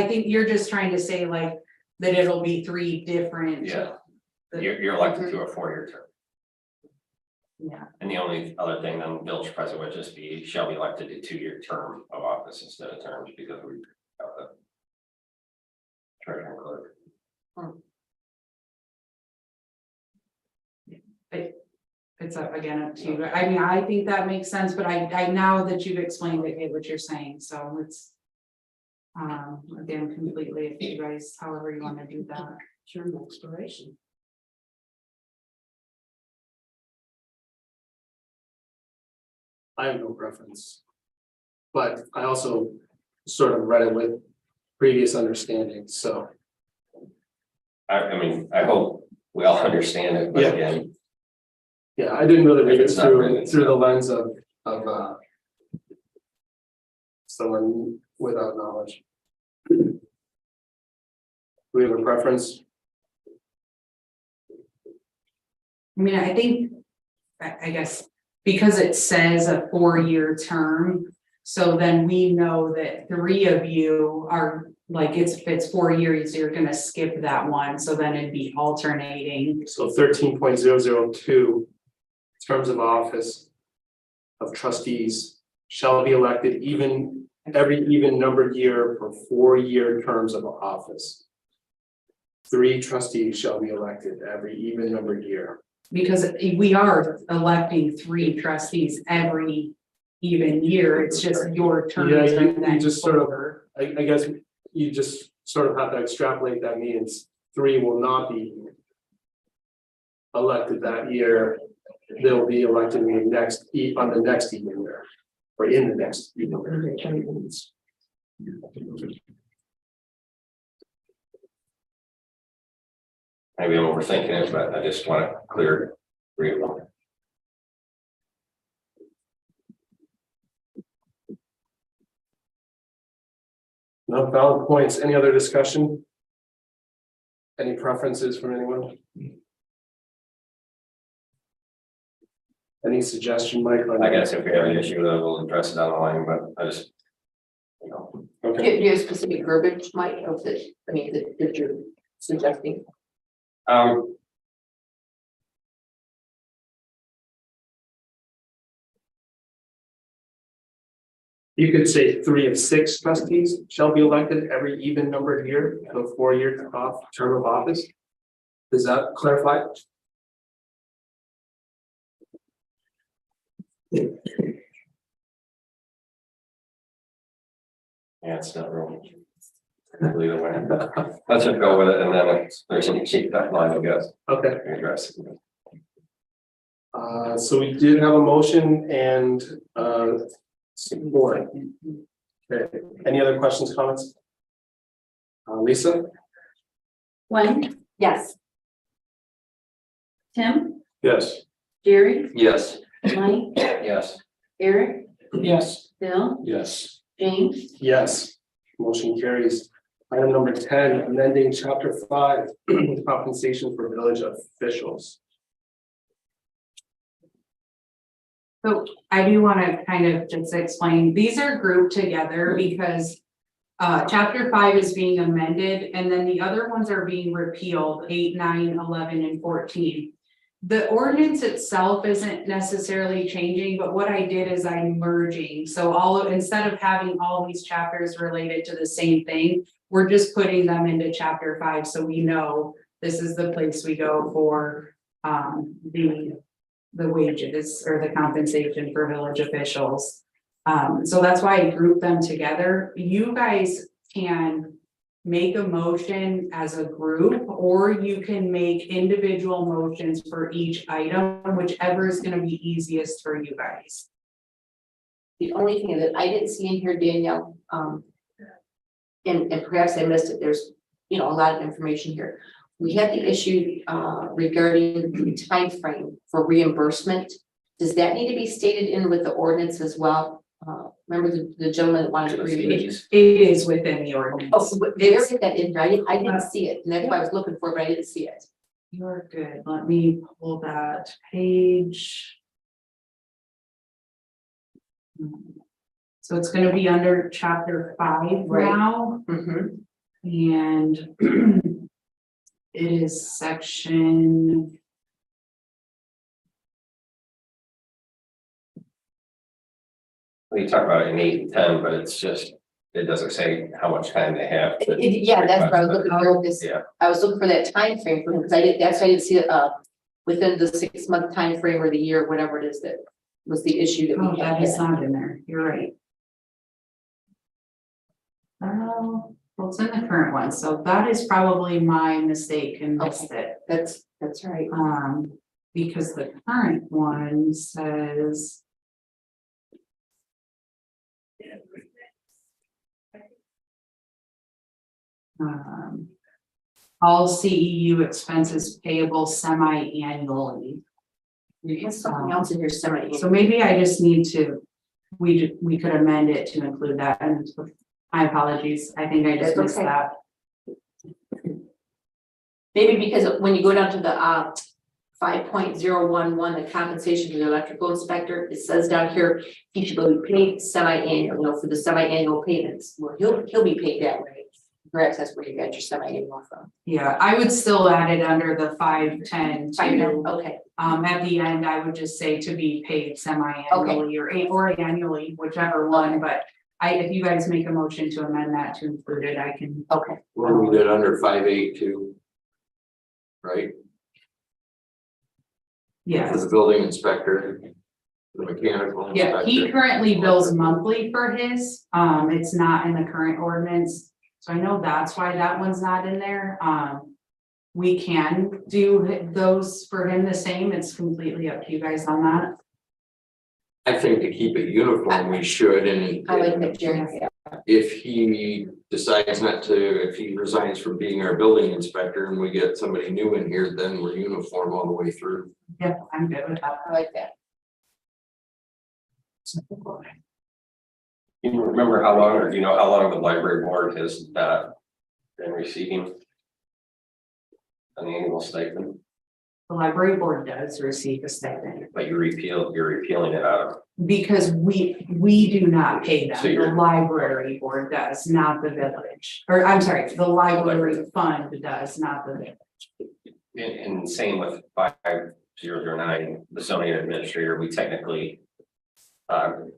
think you're just trying to say like that it'll be 3 different. Yeah, you're elected to a 4-year term. Yeah. And the only other thing then village president would just be shall be elected to 2-year term of office instead of terms, because we have the treasurer clerk. It's up to you. I mean, I think that makes sense, but I now that you've explained it, get what you're saying, so it's. Again, completely if you guys, however you want to do that. Term expiration. I have no preference. But I also sort of read it with previous understanding, so. I mean, I hope we all understand it, but Yeah. again, Yeah, I didn't really read it It's not written, through the lens of someone without knowledge. Do we have a preference? I mean, I think, I guess, because it says a 4-year term, so then we know that 3 of you are like, if it's 4 years, you're gonna skip that one, so then it'd be alternating. So 13.002, terms of office of trustees shall be elected every even numbered year for 4-year terms of office. 3 trustees shall be elected every even numbered year. Because we are electing 3 trustees every even year, it's just your term. Yeah, you just sort of, I guess you just sort of have to extrapolate that means 3 will not be elected that year. They'll be elected in the next even year, or in the next even year. maybe I'm overthinking it, but I just want to clear read it. No valid points. Any other discussion? Any preferences from anyone? Any suggestion, Mike? I guess if we have an issue, then we'll address it down the line, but I just, Do you have specific verbiage, Mike, of this, that you're suggesting? You could say 3 of 6 trustees shall be elected every even numbered year of a 4-year term of office. Does that clarify? Yeah, it's not really. Leave it way. Let's just go with it, and then if there's any cheap that line, I guess. Okay. Address it. So we did have a motion and support. Okay, any other questions, comments? Lisa? Gwen? Yes. Tim? Yes. Jerry? Yes. Mike? Yes. Eric? Yes. Bill? Yes. James? Yes. Motion carries. Item number 10, amending chapter 5, compensation for village officials. So I do want to kind of just explain, these are grouped together because chapter 5 is being amended and then the other ones are being repealed, 8, 9, 11, and 14. The ordinance itself isn't necessarily changing, but what I did is I'm merging. So instead of having all these chapters related to the same thing, we're just putting them into chapter 5. So we know this is the place we go for the wages or the compensation for village officials. So that's why I grouped them together. You guys can make a motion as a group, or you can make individual motions for each item, whichever is going to be easiest for you guys. The only thing that I didn't see in here, Danielle, and perhaps I missed it, there's, a lot of information here. We had the issue regarding the time frame for reimbursement. Does that need to be stated in with the ordinance as well? Remember the gentleman that wanted to read it? It is within the ordinance. Oh, they already get that in, I didn't see it, and that's what I was looking for, but I didn't see it. You're good. Let me pull that page. So it's going to be under chapter 5 Right. now, Mhm. and it is section. We talk about it in 8 and 10, but it's just, it doesn't say how much time they have. Yeah, that's what I was looking for, this, Yeah. I was looking for that time frame for him, because that's why I didn't see it, within the 6-month time frame or the year, whatever it is that was the issue that Oh, we had. that is not in there. You're right. Well, it's in the current one, so that is probably my mistake and missed it. That's right. Because the current one says. All CEU expenses payable semi-annually. There's something else in here, somebody. So maybe I just need to, we could amend it to include that, and my apologies, I think I just That's missed okay. that. Maybe because when you go down to the 5.011, the compensation to the electrical inspector, it says down here, he should be paid semi-annual, for the semi-annual payments. Well, he'll be paid that way. Perhaps that's where you got your semi-annual from. Yeah, I would still add it under the 510 too. Okay, At the end, I would just say to be paid semi-annually or annually, whichever one, but if you guys make a motion to amend that to include it, I can. okay. Well, we did under 582. Right? For Yes. the building inspector, the mechanical Yeah, inspector. he currently bills monthly for his, it's not in the current ordinance. So I know that's why that one's not in there. We can do those for him the same. It's completely up to you guys on that. I think to keep it uniform, we should, and I like that, Jerry. Yeah. if he decides not to, if he resigns from being our building inspector and we get somebody new in here, then we're uniform all the way through. Yeah, I'm good with that. I like that. You remember how long, or do you know how long the library board has been receiving an annual stipend? The library board does receive a stipend But you're repealing it out of, because we do not pay them. So The you're- library board does, not the village. Or I'm sorry, the library fund does, not the village. and same with 5009, the zoning administrator, we technically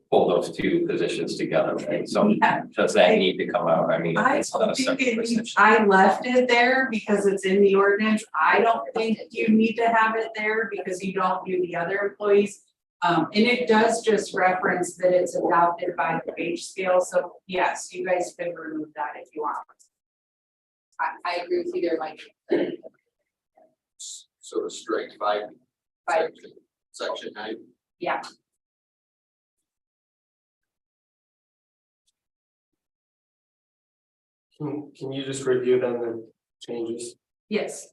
pull those two positions together, right? So Yeah. does that need to come out? I mean. I it's not a think separate it needs, position. I left it there because it's in the ordinance. I don't think you need to have it there because you don't do the other employees. And it does just reference that it's adopted by the wage scale, so yes, you guys can remove that if you want. I agree with you there, Mike. So to strike five. Five. Section 9. Yeah. Can you just review them the changes? Yes,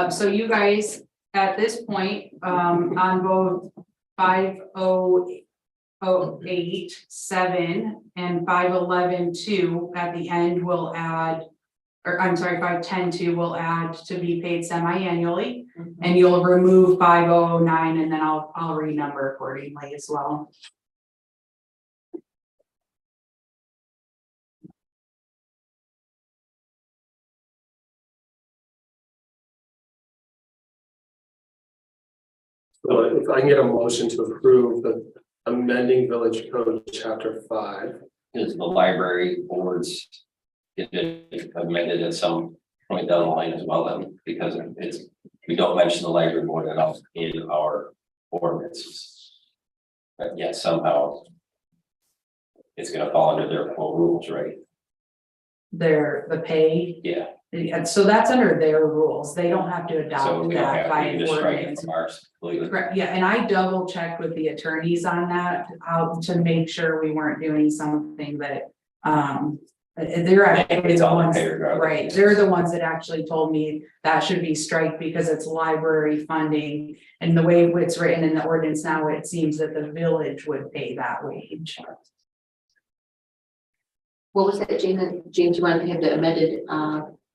so you guys, at this point, on both 5008-7 and 511-2, at the end will add, or I'm sorry, 510-2 will add to be paid semi-annually, and you'll remove 5009, and then I'll renumber accordingly as well. So if I can get a motion to approve the amending village code chapter 5. Is the library boards get it amended at some point down the line as well then, because it's, we don't mention the library board at all in our ordinances. But yet somehow it's gonna fall under their full rules, right? The pay, Yeah, and so that's under their rules, they don't have to so adopt we don't that have by to just strike it ordinance. from ours completely. Correct, yeah, and I double checked with the attorneys on that, to make sure we weren't doing something that, they're actually It's the all ones, paid regardless. right, they're the ones that actually told me that should be striked because it's library funding. And the way it's written in the ordinance now, it seems that the village would pay that wage. What was that, James, you want to have the amended,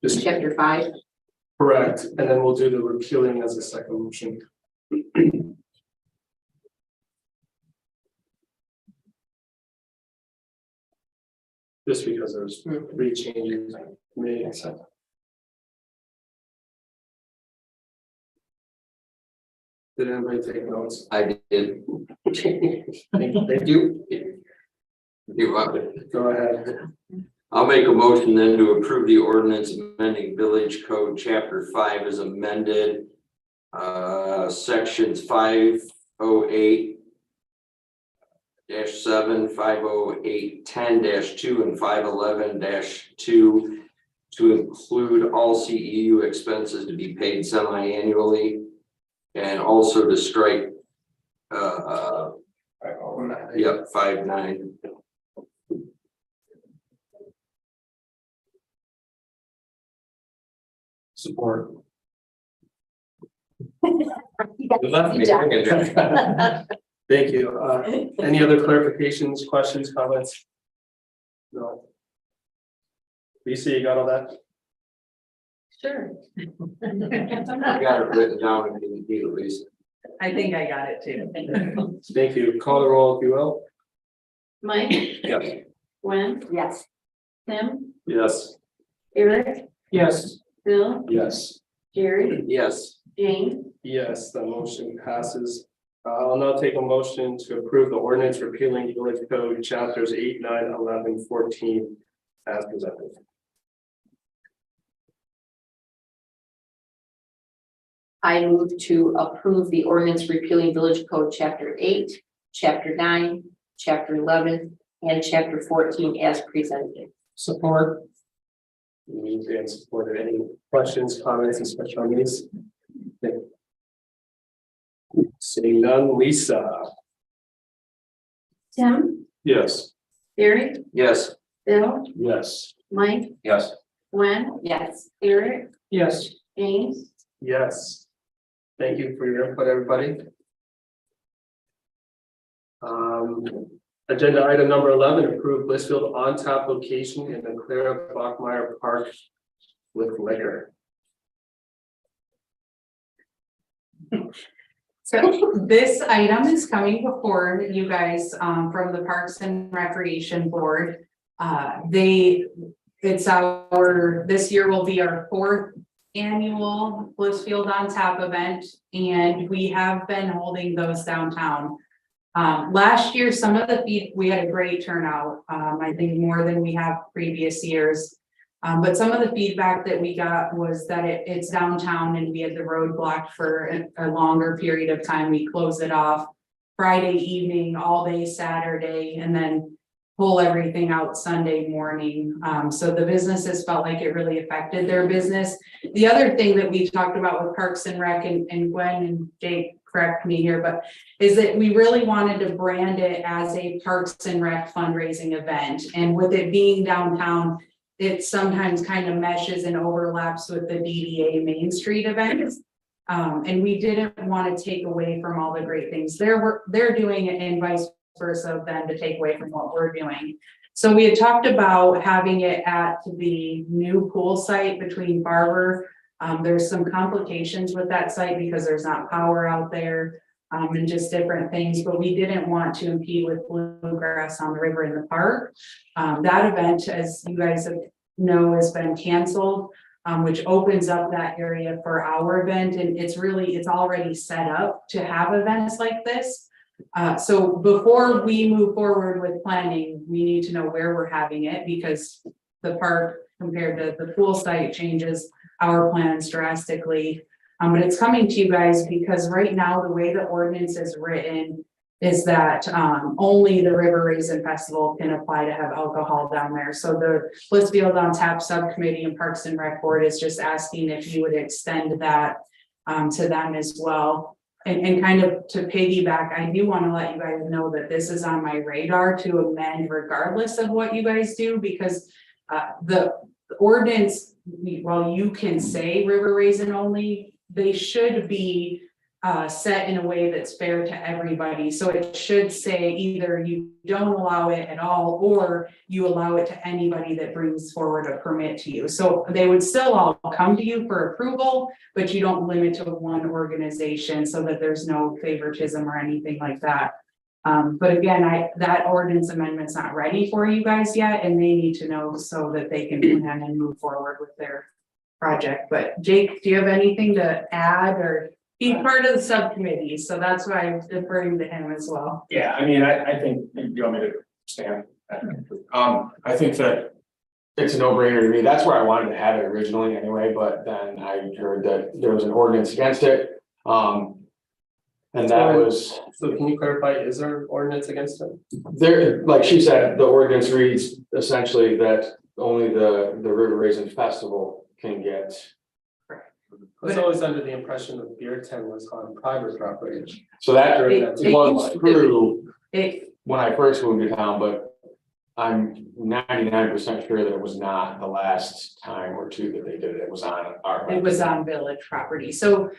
Just chapter 5? correct, and then we'll do the repealing as a second motion. Just because there's 3 changes made. So Did anybody take notes? I did. Thank you. You want it? Go ahead. I'll make a motion then to approve the ordinance amending village code chapter 5 as amended. Sections 508-7, 508-10-2 and 511-2 to include all CEU expenses to be paid semi-annually. And also to strike, yep, 5-9. Support. Thank you. Any other clarifications, questions, comments? No. Lisa, you got all that? Sure. I got it written down if you need at least. I think I got it too. Thank you. Call the roll if you will. Mike? yes. Gwen? Yes. Tim? Yes. Eric? Yes. Bill? Yes. Jerry? Yes, Jane? Yes, the motion passes. I'll now take a motion to approve the ordinance repealing village code chapters 8, 9, 11, 14 as presented. I move to approve the ordinance repealing village code chapter 8, chapter 9, chapter 11, and chapter 14 as presented. Support. Moved and supported. Any questions, comments, especially on these? Seeing none, Lisa. Tim? Yes. Eric? yes, Bill? Yes. Mike? Yes. Gwen? Yes. Eric? Yes. James? Yes. Thank you for your input, everybody. Agenda item number 11, approve Blissfield on tap location in the Clara Bachmeyer Park with liquor. So this item is coming before you guys from the Parks and Recreation Board. This year will be our 4th annual Blissfield on Tap event, and we have been holding those downtown. Last year, some of we had a great turnout, I think more than we have previous years. But some of the feedback that we got was that it's downtown and we had the road blocked for a longer period of time. We closed it off Friday evening, all day Saturday, and then pull everything out Sunday morning. So the businesses felt like it really affected their business. The other thing that we talked about with Parks and Rec, and Gwen and Jake, correct me here, but is that we really wanted to brand it as a Parks and Rec fundraising event. And with it being downtown, it sometimes kind of meshes and overlaps with the DDA Main Street events. And we didn't want to take away from all the great things they're doing, and vice versa of them to take away from what we're doing. So we had talked about having it at the new pool site between Barber. There's some complications with that site because there's not power out there, and just different things, but we didn't want to impede with bluegrass on the river in the park. That event, as you guys know, has been canceled, which opens up that area for our event, and it's already set up to have events like this. So before we move forward with planning, we need to know where we're having it, because the park compared to the pool site changes our plans drastically. But it's coming to you guys because right now, the way the ordinance is written is that only the River Raisin Festival can apply to have alcohol down there. So the Blissfield on Tap Subcommittee and Parks and Rec Board is just asking if you would extend that to them as well. And kind of to piggyback, I do want to let you guys know that this is on my radar to amend regardless of what you guys do, because the ordinance, while you can say River Raisin only, they should be set in a way that's fair to everybody. So it should say either you don't allow it at all, or you allow it to anybody that brings forward a permit to you. So they would still all come to you for approval, but you don't limit to one organization so that there's no favoritism or anything like that. But again, that ordinance amendment's not ready for you guys yet, and they need to know so that they can plan and move forward with their project. But Jake, do you have anything to add, or he's part of the subcommittee, so that's why I'm deferring to him as well. Yeah, I mean, I think, you want me to stand? I think that it's a no-brainer to me. That's where I wanted to have it originally anyway, but then I heard that there was an ordinance against it. And that was. So can you clarify, is there an ordinance against it? There, like she said, the ordinance reads essentially that only the River Raisin Festival can get. I was always under the impression that the beer tent was on private property. So that It was true It, when I first moved to town, but I'm 99% sure that it was not the last time or two that they did it. It was on our. it was on village property. So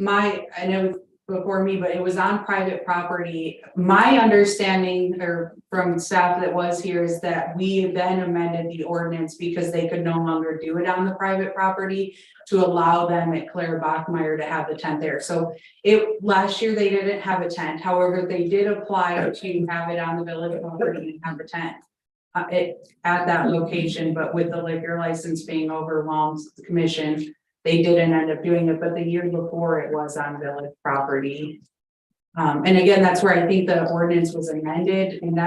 I know before me, but it was on private property. My understanding, or from staff that was here, is that we then amended the ordinance because they could no longer do it on the private property to allow them at Claire Bachmeyer to have the tent there. So last year they didn't have a tent. However, they did apply to have it on the village property and have a tent at that location, but with the liquor license being overwhelmed, the commission, they didn't end up doing it, but the year before it was on village property. And again, that's where I think the ordinance was amended, and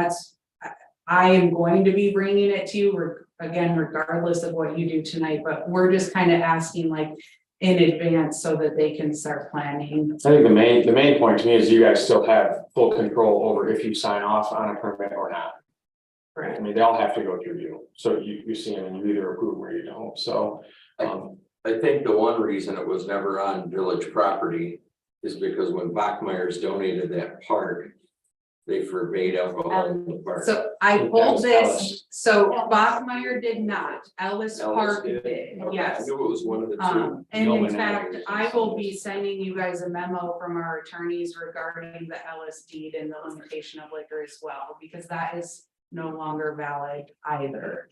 I am going to be bringing it to you, again, regardless of what you do tonight, but we're just kind of asking like in advance so that they can start planning. I think the main point to me is you guys still have full control over if you sign off on a permit or not. Right. I mean, they all have to go through you. So you see them and you either approve or you don't. So. I think the one reason it was never on village property is because when Bachmeyer's donated that park, they forbade alcohol in the park. So I pulled this, Ellis. so Bachmeyer did not, Ellis Park did? did, Okay, yes. I knew it was one of the two. And No in one fact, knows. I will be sending you guys a memo from our attorneys regarding the Ellis deed and the limitation of liquor as well, because that is no longer valid either.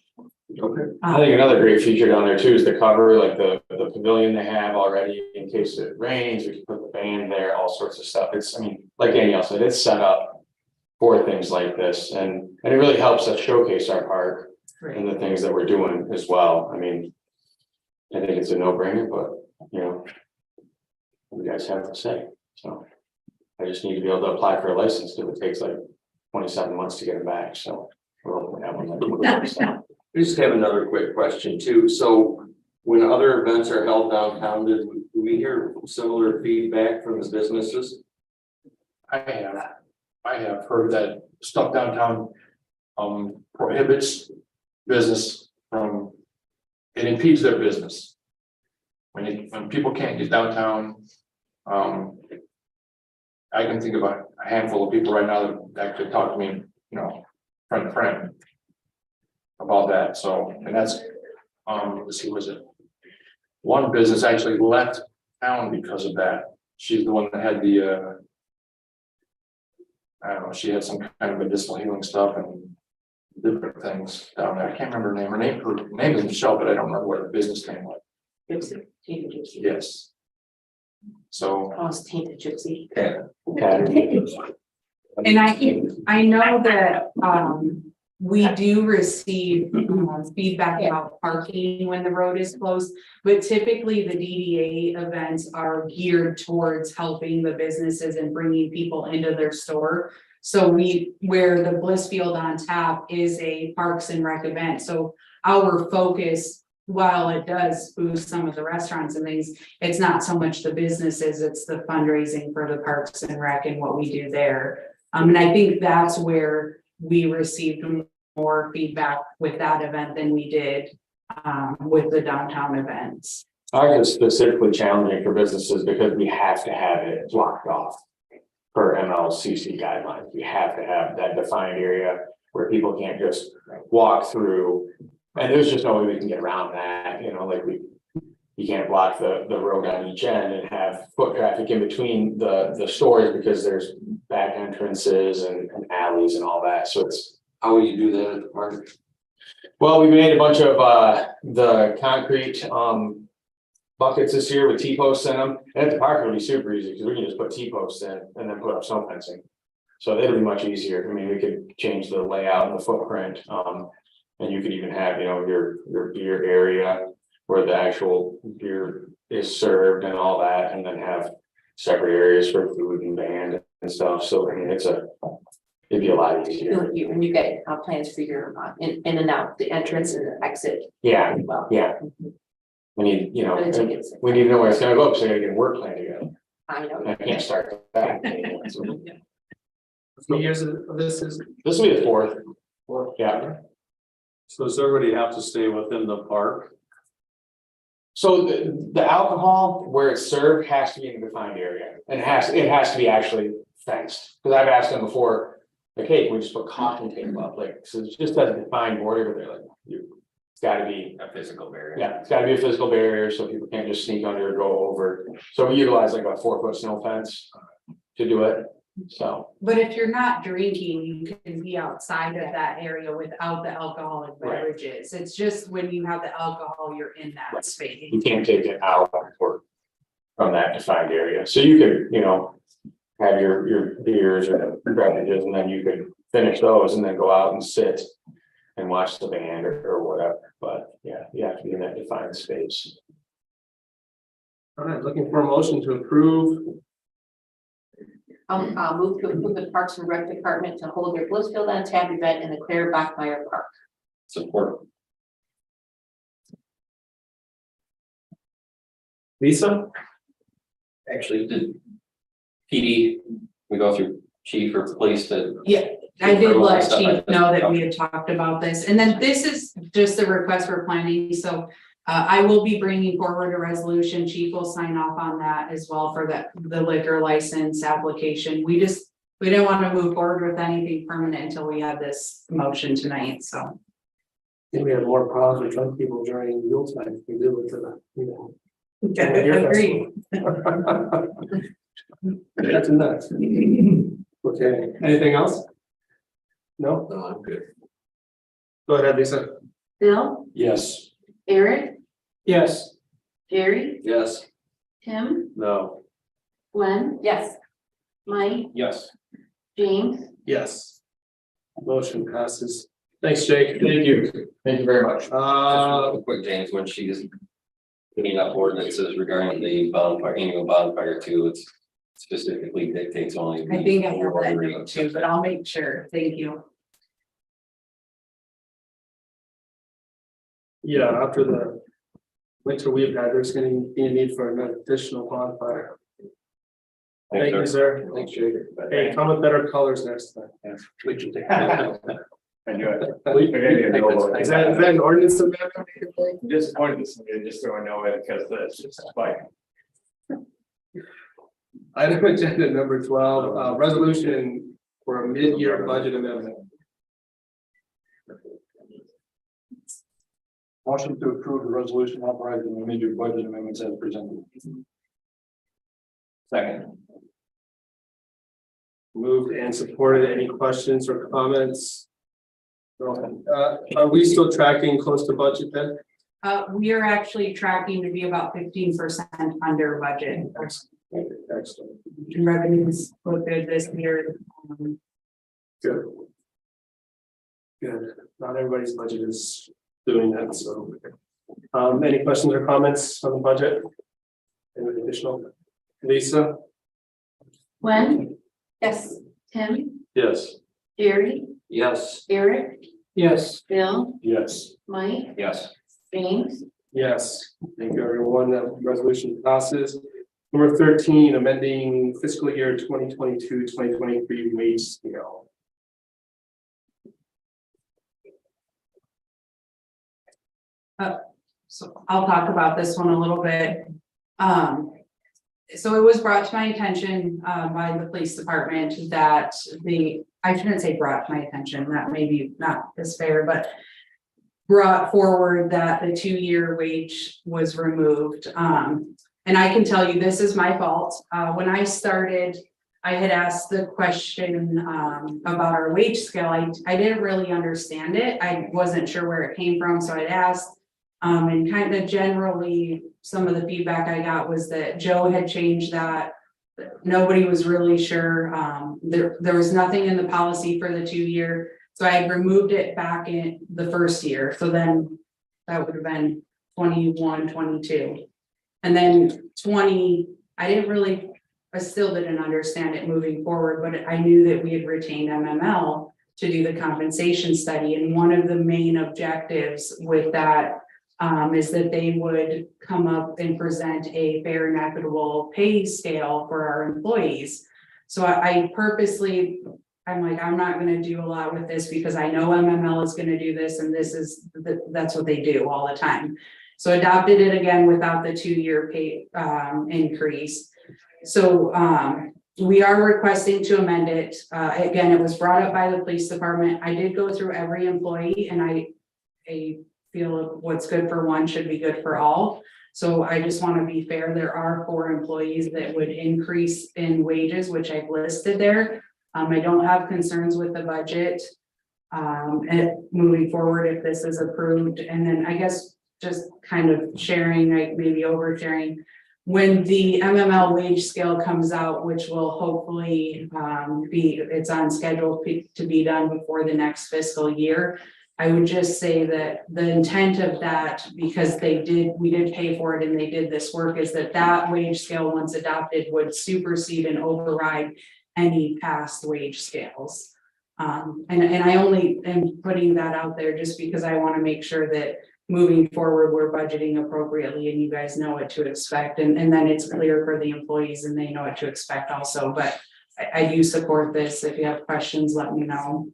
Okay. I think another great feature down there too is the cover, like the pavilion they have already in case it rains, we can put the band there, all sorts of stuff. It's, I mean, like Danielle said, it's set up for things like this, and it really helps us showcase our park and the things that we're doing as well. I mean, I think it's a no-brainer, but you know, what do you guys have to say? So. I just need to be able to apply for a license because it takes like 27 months to get it back, so. We're hoping that one. We just have another quick question too. So when other events are held downtown, do we hear similar feedback from the businesses? I have heard that stuff downtown prohibits business from, it impedes their business. When people can't get downtown, I can think about a handful of people right now that could talk to me, you know, friend to friend about that. So, and that's, let's see, was it? One business actually left town because of that. She's the one that had the, I don't know, she had some kind of medicinal healing stuff and different things down there. I can't remember her name. Her name is Michelle, but I don't remember what her business name was. Gypsy, tainted gypsy. Yes. So, Oh, it's tainted gypsy. And I know that, we do receive feedback about parking when the road is closed. But typically the DDA events are geared towards helping the businesses and bringing people into their store. So where the Blissfield on Tap is a Parks and Rec event. So our focus, while it does boost some of the restaurants and things, it's not so much the businesses, it's the fundraising for the Parks and Rec and what we do there. And I think that's where we received more feedback with that event than we did with the downtown events. Ours is specifically challenging for businesses because we have to have it blocked off per MLCC guidelines. We have to have that defined area where people can't just walk through. And there's just no way we can get around that, you know, like you can't block the road on each end and have foot traffic in between the stores because there's back entrances and alleys and all that. So it's. How will you do that at the park? Well, we made a bunch of the concrete buckets this year with T-posts in them. And at the park it'll be super easy because we can just put T-posts in and then put up snow fencing. So it'll be much easier. I mean, we could change the layout and the footprint. And you could even have, you know, your beer area where the actual beer is served and all that, and then have separate areas for food and band and stuff. So I mean, it'd be a lot easier. When you get plans for your in and out, the entrance and the exit. Yeah, Well, yeah. We need, you know, but it's- we need to know where it's gonna go, so I gotta get a work plan together. I know. I can't start that. So How many years of this is? this will be the fourth. Yeah. So does everybody have to stay within the park? So the alcohol where it's served has to be in a defined area, and it has to be actually fenced. Because I've asked them before, like, hey, can we just put caution tape up? Like, so it's just a defined border, but they're like, it's gotta be, A physical barrier. yeah, it's gotta be a physical barrier so people can't just sneak under or go over. So we utilize like a 4-foot snow fence to do it, so. But if you're not drinking, you can be outside of that area without the alcoholic Right. beverages. It's just when you have the alcohol, you're in that Right. space. You can't take it out or from that defined area. So you could, you know, have your beers or beverages, and then you could finish those and then go out and sit and watch the band or whatever. But yeah, you have to be in that defined space. All right, looking for a motion to approve. I'll move to approve the Parks and Rec Department to hold their Blissfield on Tap event in the Claire Bachmeyer Park. Support. Lisa? Actually, did PD, we go through chief or police to. Yeah, I did let Stuff Chief like this. know that we had talked about this, and then this is just a request for planning, so. I will be bringing forward a resolution, Chief will sign off on that as well for the liquor license application. We didn't want to move forward with anything permanent until we had this motion tonight, so. I think we have more problems with drunk people during meal time than we do with the, you know. Agree. That's nuts. Okay, anything else? No? No, I'm good. Go ahead, Lisa. Bill, yes. Eric, Yes. Jerry, Yes. Tim, No. Glenn. Yes. Mike, Yes. James. Yes. Motion passes. Thanks, Jake. Thank you. Thank you very much. Just real quick, James, when she's putting up ordinances regarding the bonfire, annual bonfire too, it's specifically dictates only. I think I have that note too, but I'll make sure. Thank you. Yeah, after the winter we've had, there's gonna be a need for an additional bonfire. Thank you, sir. Thanks, Jake. Hey, come with better colors next time. I knew it. Is that an ordinance amendment? I'm disappointed this, just so I know it, because that's just like. Item agenda number 12, resolution for a mid-year budget amendment. Motion to approve the resolution authorizing the major budget amendments as presented. Second. Moved and supported. Any questions or comments? Are we still tracking close to budget then? We are actually tracking to be about 15% under budget. Excellent. Revenues look good this year. Good. Good. Not everybody's budget is doing that, so. Any questions or comments on the budget? Any additional? Lisa? Gwen? Yes. Tim? Yes. Jerry? Yes. Eric? Yes. Bill? Yes. Mike? Yes. James? Yes. Thank you, everyone. That resolution passes. Number 13, amending fiscal year 2022-2023 wage scale. So I'll talk about this one a little bit. So it was brought to my attention by the police department that I shouldn't say brought to my attention, that may be not as fair, but brought forward that the 2-year wage was removed. And I can tell you, this is my fault. When I started, I had asked the question about our wage scale. I didn't really understand it. I wasn't sure where it came from, so I'd asked. And kind of generally, some of the feedback I got was that Joe had changed that. Nobody was really sure. There was nothing in the policy for the 2-year. So I had removed it back in the first year. So then that would have been 21, 22. And then 20, I still didn't understand it moving forward, but I knew that we had retained MML to do the compensation study. And one of the main objectives with that is that they would come up and present a fair and equitable pay scale for our employees. So I purposely, I'm like, I'm not gonna do a lot with this because I know MML is gonna do this, and that's what they do all the time. So adopted it again without the 2-year pay increase. So we are requesting to amend it. Again, it was brought up by the police department. I did go through every employee, and I feel what's good for one should be good for all. So I just want to be fair. There are 4 employees that would increase in wages, which I've listed there. I don't have concerns with the budget and moving forward if this is approved. And then I guess just kind of sharing, like maybe oversharing, when the MML wage scale comes out, which will hopefully it's on schedule to be done before the next fiscal year. I would just say that the intent of that, because we did pay for it and they did this work, is that wage scale, once adopted, would supersede and override any past wage scales. And I only am putting that out there just because I want to make sure that moving forward, we're budgeting appropriately and you guys know what to expect. And then it's clear for the employees and they know what to expect also. But I do support this. If you have questions, let me know.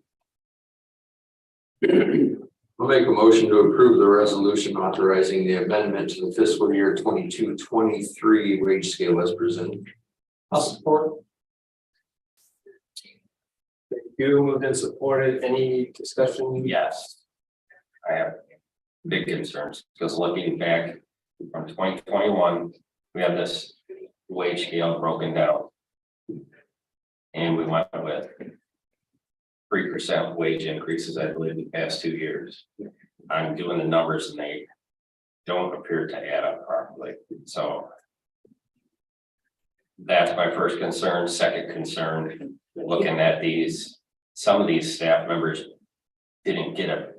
I'll make a motion to approve the resolution authorizing the amendment to the fiscal year 22-23 wage scale as presented. I'll support. Thank you. Moved and supported. Any discussion? Yes. I have big concerns because looking back from 2021, we have this wage scale broken down. And we went with 3% wage increases, I believe, in the past 2 years. I'm doing the numbers and they don't appear to add up properly. So that's my first concern. Second concern, looking at some of these staff members didn't get a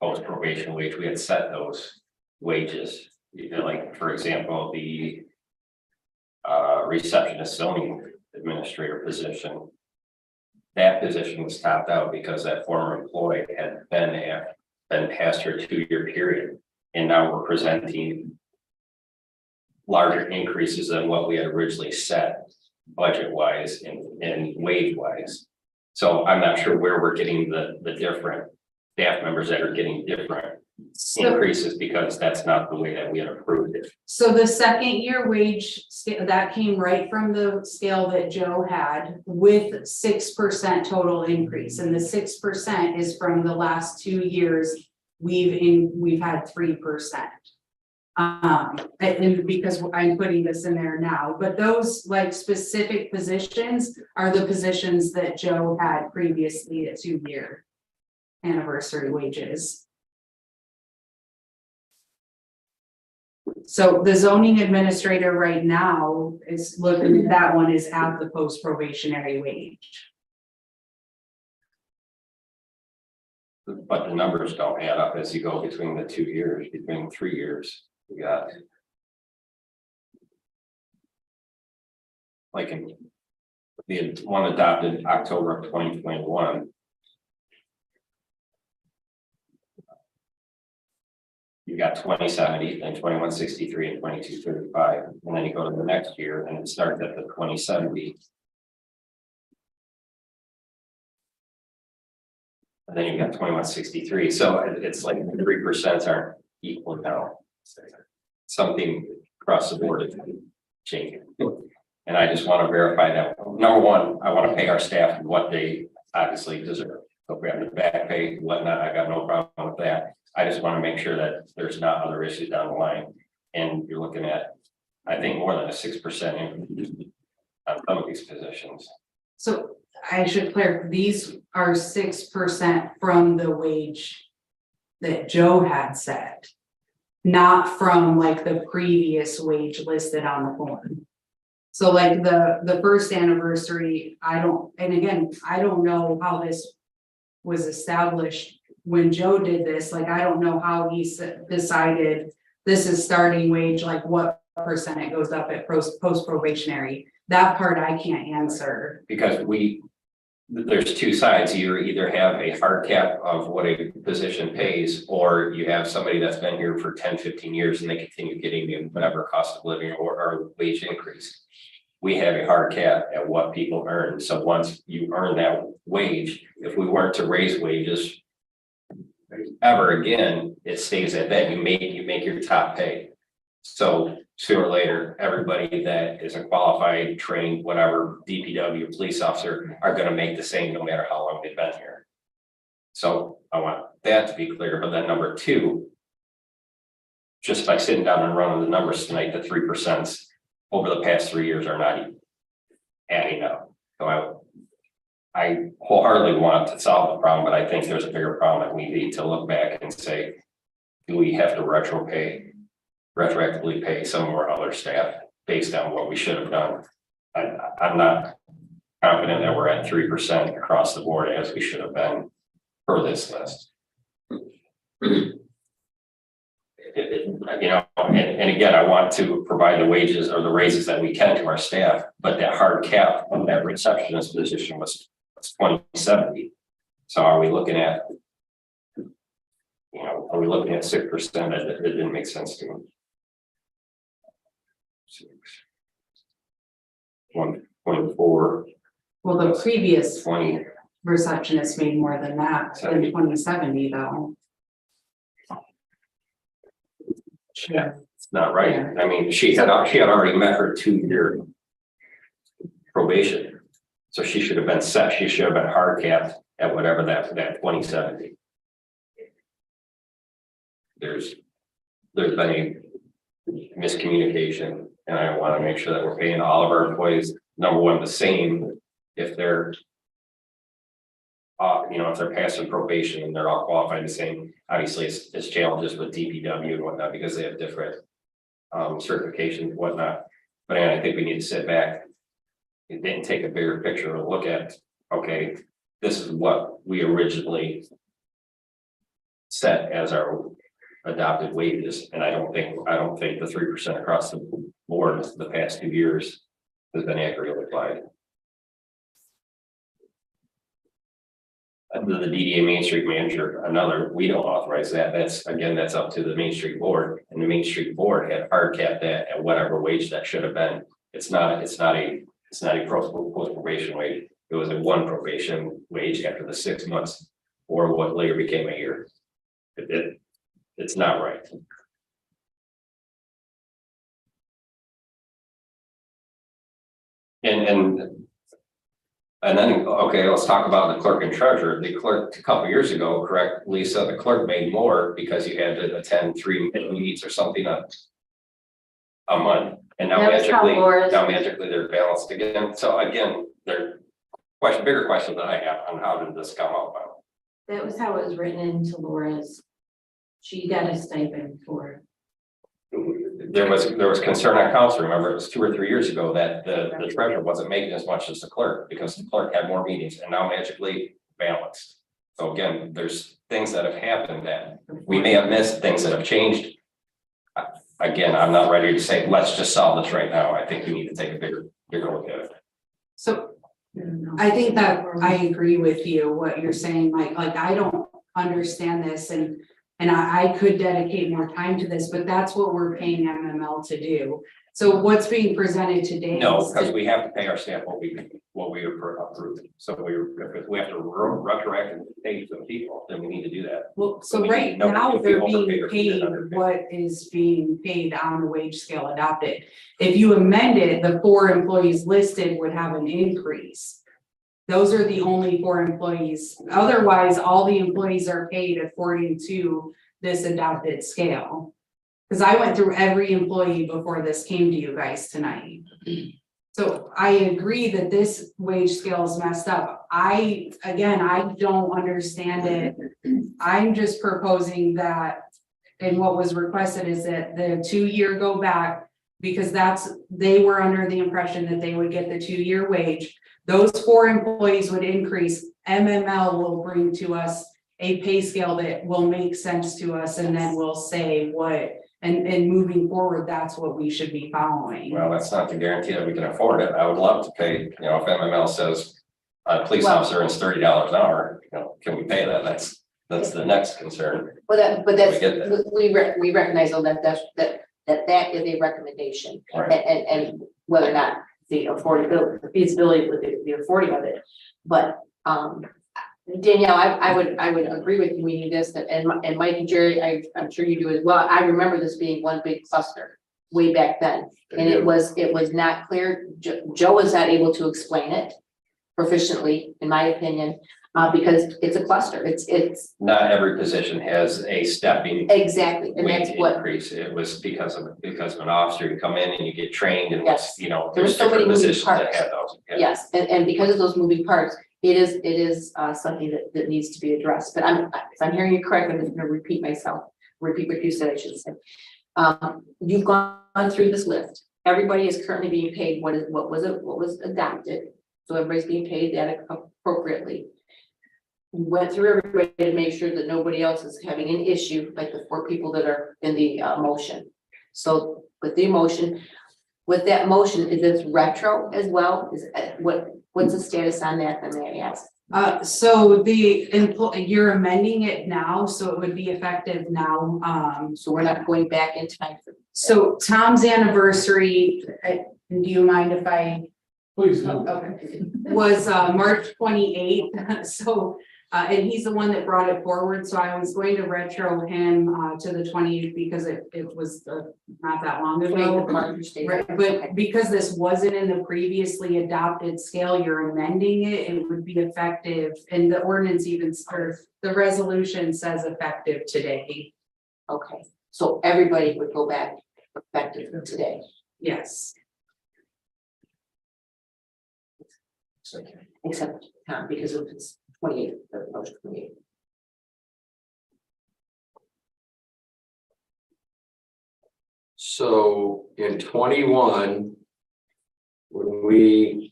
post probation wage. We had set those wages. Like, for example, the receptionist zoning administrator position. That position was topped out because that former employee had been past her 2-year period. And now we're presenting larger increases than what we had originally set budget wise and wage wise. So I'm not sure where we're getting the different staff members that are getting different increases, because that's not the way that we had approved it. So the second year wage scale, that came right from the scale that Joe had with 6% total increase. And the 6% is from the last 2 years, we've had 3%. And because I'm putting this in there now, but those like specific positions are the positions that Joe had previously at 2-year anniversary wages. So the zoning administrator right now is looking, that one is at the post probationary wage. But the numbers don't add up as you go between the 2 years, between 3 years. We got like in the one adopted October of 2021. You got 2070, then 2163 and 2235, and then you go to the next year and it starts at the 2070. And then you got 2163. So it's like the 3% aren't equal now. Something across the board is changing. And I just want to verify that. Number one, I want to pay our staff what they obviously deserve. So if we have the back pay, whatnot, I got no problem with that. I just want to make sure that there's not other issues down the line. And you're looking at, I think, more than a 6% increase on some of these positions. So I should clarify, these are 6% from the wage that Joe had set, not from like the previous wage listed on the form. So like the first anniversary, I don't know how this was established when Joe did this. Like, I don't know how he decided this is starting wage, like what percent it goes up at post probationary. That part I can't answer. Because there's two sides. You either have a hard cap of what a position pays, or you have somebody that's been here for 10, 15 years and they continue getting the whatever cost of living or wage increase. We have a hard cap at what people earn. So once you earn that wage, if we weren't to raise wages ever again, it stays at that. You make your top pay. So sooner or later, everybody that is a qualified, trained, whatever, DPW, police officer are going to make the same no matter how long they've been here. So I want that to be clear. But then number two, just by sitting down and running the numbers tonight, the 3% over the past 3 years are not even adding up. So I wholeheartedly want to solve the problem, but I think there's a bigger problem that we need to look back and say, do we have to retroactively pay some of our other staff based on what we should have done? I'm not confident that we're at 3% across the board as we should have been for this list. And again, I want to provide the wages or the raises that we can to our staff, but that hard cap on that receptionist position was 2070. So are we looking at, are we looking at 6%? That didn't make sense to me. 1.4. Well, the previous 20. receptionist made more than that in 2070 though. Yeah, it's not right. I mean, she had already met her 2-year probation. So she should have been set, she should have been hard capped at whatever that 2070. There's been a miscommunication, and I want to make sure that we're paying all of our employees, number one, the same if they're if they're passing probation and they're all qualified the same. Obviously it's challenges with DPW and whatnot because they have different certifications and whatnot. But I think we need to sit back and take a bigger picture and look at, okay, this is what we originally set as our adopted wages. And I don't think the 3% across the board the past 2 years has been accurately applied. the DDA Main Street manager, another, we don't authorize that. That's up to the Main Street board, and the Main Street board had hard capped that at whatever wage that should have been. It's not a post probation wage. It was a one probation wage after the 6 months, or what later became a year. It's not right. And then, okay, let's talk about the clerk and treasurer. The clerk, a couple years ago, correct, Lisa, the clerk made more because you had to attend 3 meetings or something a month. And now magically they're balanced again. So again, bigger question that I have on how did this come about? That was how it was written into Laura's. She got a stipend for it. There was concern on council, remember, it was 2 or 3 years ago that the treasurer wasn't making as much as the clerk because the clerk had more meetings and now magically balanced. So again, there's things that have happened that we may have missed, things that have changed. Again, I'm not ready to say, let's just solve this right now. I think we need to take a bigger look at it. So I think that I agree with you, what you're saying, Mike, like, I don't understand this and I could dedicate more time to this, but that's what we're paying MML to do. So what's being presented today? No, because we have to pay our staff what we approved. So if we have to retroactively pay some people, then we need to do that. Well, so We right need- no, now if we they're overpaid being or if we paid did underpay. what is being paid on the wage scale adopted. If you amend it, the 4 employees listed would have an increase. Those are the only 4 employees. Otherwise, all the employees are paid according to this adopted scale. Because I went through every employee before this came to you guys tonight. So I agree that this wage scale is messed up. I don't understand it. I'm just proposing that, and what was requested is that the 2-year go back, because they were under the impression that they would get the 2-year wage. Those 4 employees would increase. MML will bring to us a pay scale that will make sense to us, and then we'll say what, and moving forward, that's what we should be following. Well, that's not the guarantee that we can afford it. I would love to pay, if MML says a police officer is $30 an hour, can we pay that? That's the next concern. But We get that. we recognize though that that is a recommendation. Right. And whether or not the affordability, the feasibility with the affording of it, but Danielle, I would agree with you. We need this, and Mike and Jerry, I'm sure you do as well. I remember this being one big cluster way back then, and it was not clear. Joe was not able to explain it proficiently, in my opinion, because it's a cluster. It's Not every position has a stepping exactly, and wage that's what. increase. It was because of an officer, you come in and you get trained and Yes. there There was were so many different moving positions that parts. had those. Yeah. Yes, and because of those moving parts, it is something that needs to be addressed, but if I'm hearing you correctly, I'm just gonna repeat what you said, I should say. You've gone through this list. Everybody is currently being paid what was adopted, so everybody's being paid that appropriately. We went through everybody to make sure that nobody else is having an issue, like the 4 people that are in the motion. So with the motion, is this retro as well? What's the status on that, then may I ask? So you're amending it now, so it would be effective now. So we're not going back in time for. So Tom's anniversary, do you mind if I? Please do. Okay, was March 28th, so, and he's the one that brought it forward, so I was going to retro him to the 28th because it was not that long ago. Right, but because this wasn't in the previously adopted scale, you're amending it, it would be effective, and the ordinance or the resolution says effective today. Okay, so everybody would go back effective today. Yes. Except Tom, because of it's 28, the motion 28. So in 21, when we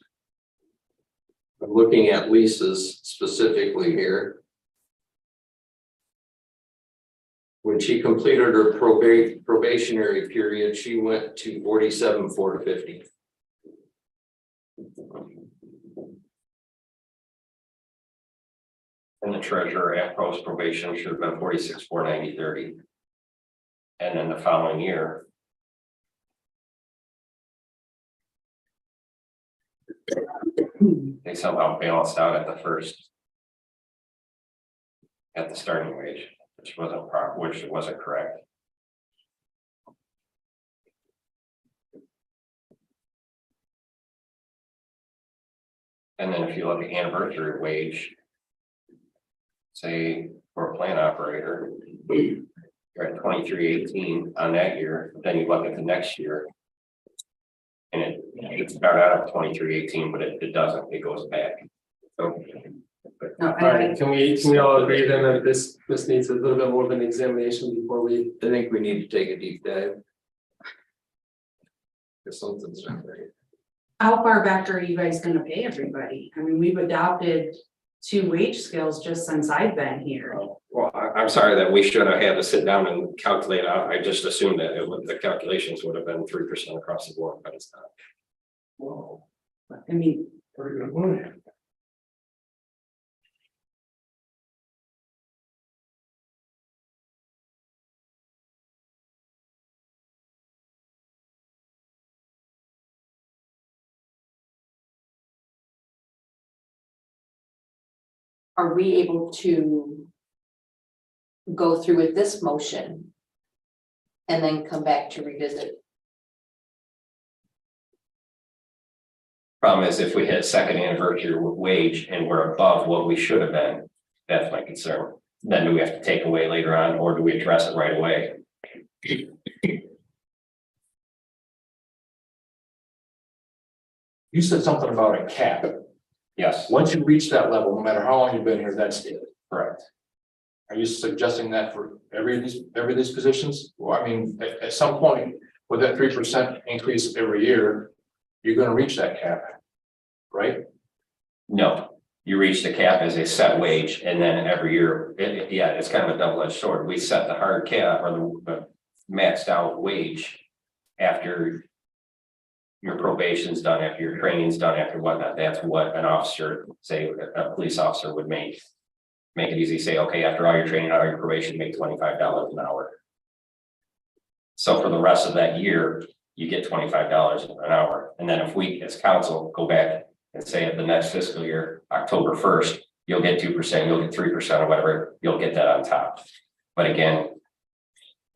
are looking at Lisa's specifically here, when she completed her probationary period, she went to 47,450. And the treasurer at post probation should have been 46,490.30. And then the following year. They somehow balanced out at the first. At the starting wage, which wasn't proper, which wasn't correct. And then if you look at anniversary wage. Say for a plant operator. You're at 2318 on that year, then you look at the next year. And it started out at 2318, but it doesn't, it goes back. So. No, All right, can we all agree then that this needs a little bit more of an examination before we? I think we need to take a deep dive. If something's not right. How far back are you guys gonna pay everybody? I mean, we've adopted 2 wage scales just since I've been here. Well, I'm sorry that we should have had to sit down and calculate out. I just assumed that the calculations would have been 3% across the board, but it's not. Whoa, I mean, pretty good money. Are we able to go through with this motion and then come back to revisit? Problem is, if we hit second anniversary wage and we're above what we should have been, that's my concern. Then do we have to take away later on, or do we address it right away? You said something about a cap. Yes, Once you reach that level, no matter how long you've been here, that's it. correct. Are you suggesting that for every of these positions? Well, I mean, at some point, with that 3% increase every year, you're gonna reach that cap. Right? No, you reach the cap as a set wage, and then every year, yeah, it's kind of a double-edged sword. We set the hard cap or the maxed out wage after your probation's done, after your training's done, after whatnot. That's what an officer, say a police officer would make. Make it easy, say, okay, after all your training, all your probation, make $25 an hour. So for the rest of that year, you get $25 an hour. And then if we as council go back and say at the next fiscal year, October 1st, you'll get 2%, you'll get 3% or whatever, you'll get that on top. But again,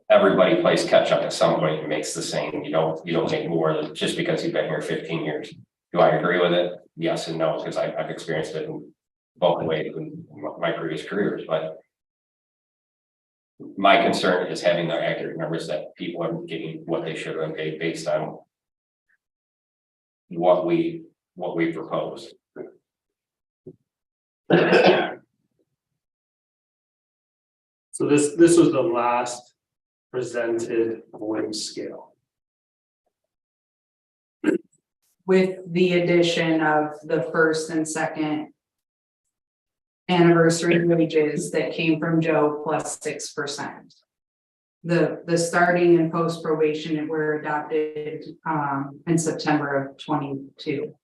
everybody plays catch up at some point and makes the same. You don't make more than just because you've been here 15 years. Do I agree with it? Yes and no, because I've experienced it in both ways in my previous careers, but my concern is having the accurate numbers that people are getting what they should have been paid based on what we propose. So this was the last presented wage scale. with the addition of the first and second anniversary wages that came from Joe plus 6%. The starting and post probation were adopted in September of 22.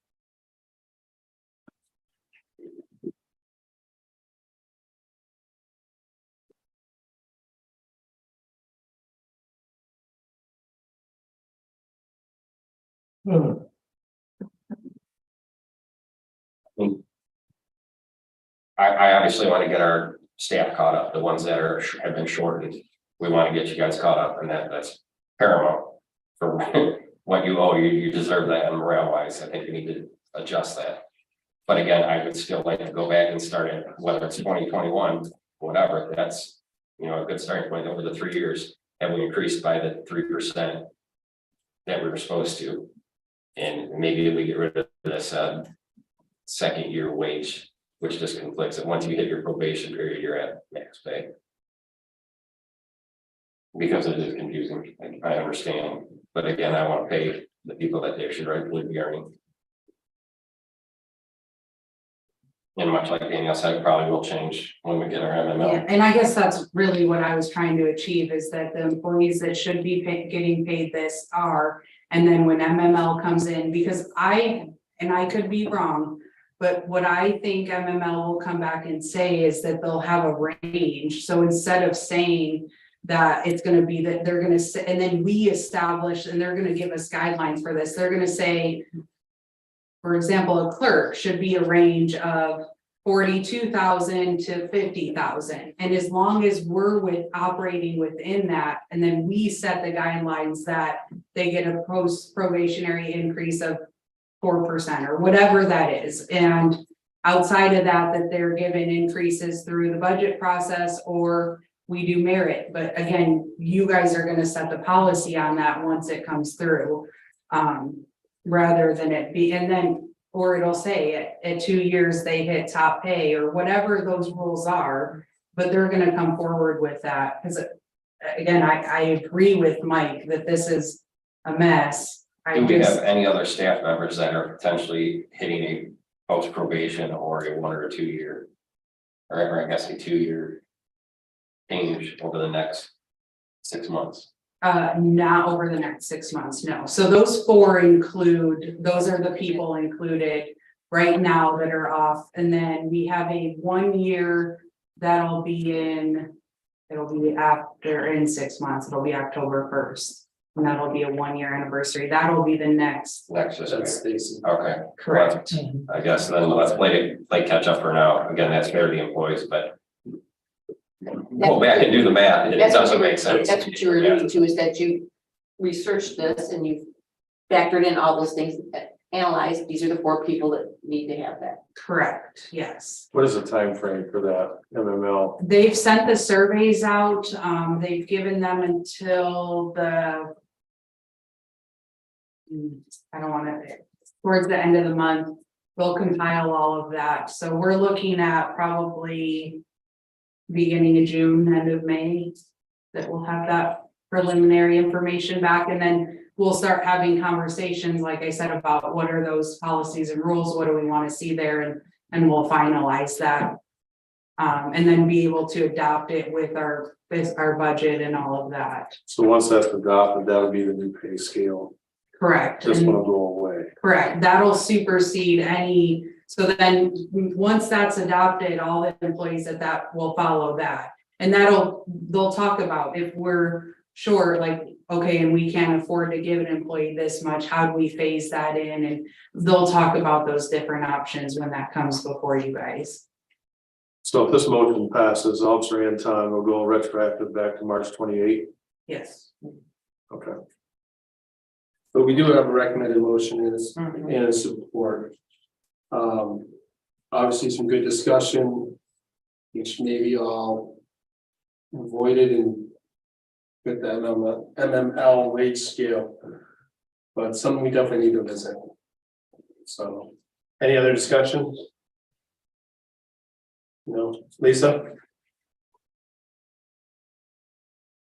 I obviously want to get our staff caught up, the ones that have been shortened. We want to get you guys caught up, and that's paramount for what you owe. You deserve that, and morale wise, I think we need to adjust that. But again, I would still like to go back and start it, whether it's 2021, whatever. That's a good starting point. Over the 3 years, have we increased by the 3% that we were supposed to? And maybe we get rid of this second year wage, which just conflicts. And once you hit your probation period, you're at max pay. Because it is confusing, I understand, but again, I want to pay the people that they should rightfully be earning. And much like Danielle said, it probably will change when we get our MML. Yeah, and I guess that's really what I was trying to achieve, is that the employees that should be getting paid this are, and then when MML comes in, because I could be wrong, But what I think MML will come back and say is that they'll have a range. So instead of saying that it's gonna be that they're gonna say, and then we establish, and they're gonna give us guidelines for this, they're gonna say, for example, a clerk should be a range of 42,000 to 50,000. And as long as we're operating within that, and then we set the guidelines that they get a post probationary increase of 4% or whatever that is. And outside of that, that they're given increases through the budget process or we do merit. But again, you guys are gonna set the policy on that once it comes through. Rather than it be, and then, or it'll say at 2 years, they hit top pay or whatever those rules are. But they're gonna come forward with that, because again, I agree with Mike that this is a mess. Do we have any other staff members that are potentially hitting a post probation or a 1 or 2 year? Or I guess a 2 year change over the next 6 months? Not over the next 6 months, no. So those 4 include, those are the people included right now that are off. And then we have a 1 year that'll be it'll be after in 6 months, it'll be October 1st. And that'll be a 1 year anniversary. That'll be the next. That's Stacy. okay. Correct. I guess then let's play catch up for now. Again, that's fair to the employees, but. Go back and do the math. It doesn't make sense. That's what you were alluding to, is that you researched this and you factored in all those things, analyzed, these are the 4 people that need to have that. Correct, yes. What is the time frame for that MML? They've sent the surveys out. They've given them until I don't want to, towards the end of the month, they'll compile all of that. So we're looking at probably beginning of June, end of May, that we'll have that preliminary information back. And then we'll start having conversations, like I said, about what are those policies and rules? What do we want to see there? And we'll finalize that. And then be able to adopt it with our budget and all of that. So once that's adopted, that'll be the new pay scale. Correct. This And- one will go away. Correct, that'll supersede any, so then, once that's adopted, all the employees that will follow that. And they'll talk about if we're short, like, okay, and we can't afford to give an employee this much, how do we phase that in? And they'll talk about those different options when that comes before you guys. So if this motion passes, Officer Anton will go retroactive back to March 28th. Yes. Okay. But we do have a recommended motion and support. Obviously some good discussion, which maybe all avoided and with the MML wage scale. But something we definitely need to visit. So, any other discussion? No, Lisa?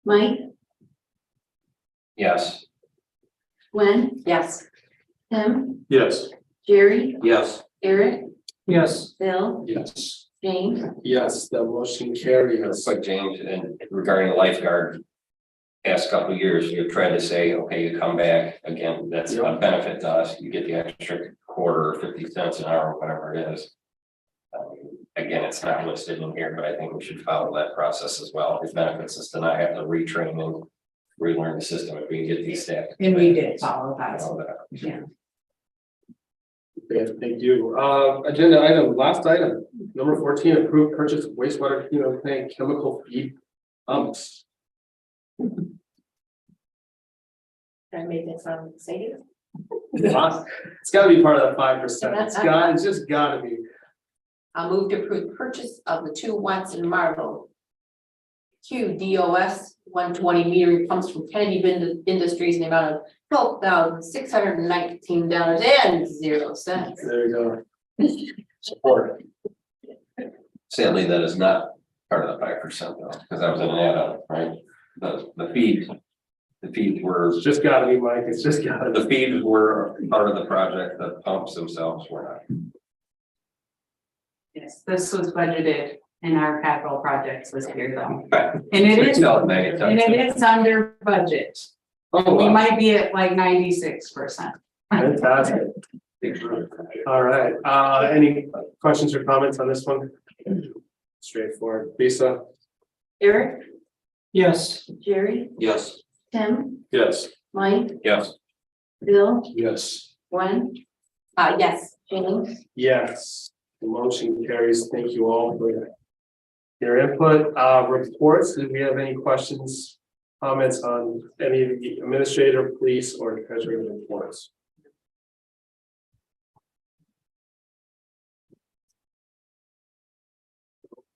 Mike, Yes. Gwen? Yes. Tim, Yes. Jerry, Yes. Eric, Yes. Bill, Yes. James, Yes, the motion carries. Quick, James, and regarding the lifeguard. Past couple of years, you've tried to say, okay, you come back again, that's a benefit to us, you get the extra quarter, 50 cents an hour, whatever it is. Again, it's not listed in here, but I think we should follow that process as well. It benefits us to not have to retrain and relearn the system if we can get these staff. And we did follow that. Yeah. Okay, thank you. Agenda item, last item, number 14, approved purchase of wastewater treatment plant chemical feed pumps. Can I make that sound exciting? It's gotta be part of that 5%. It's just gotta be. I'll move to approve purchase of the 2 Watson Marvel QDOS 120 metering pumps from Kennedy Industries in the amount of $12,619.00. There you go. Support. Sadly, that is not part of the 5% though, because that was an add-on, right? The feeds were, It's just gotta be, Mike. It's just gotta be. the feeds were part of the project, the pumps themselves were not. Yes, this was budgeted in our capital projects this year though. Right. And it is, Tell it many times. and it is under budget. Oh, We wow. might be at like 96%. Fantastic. All right, any questions or comments on this one? Straightforward. Lisa? Eric, Yes. Jerry, Yes. Tim, Yes. Mike, Yes. Bill, Yes. Gwen. Yes, James. Yes, the motion carries. Thank you all for your input. Reports, do we have any questions, comments on any of the administrator, police, or treasury reports?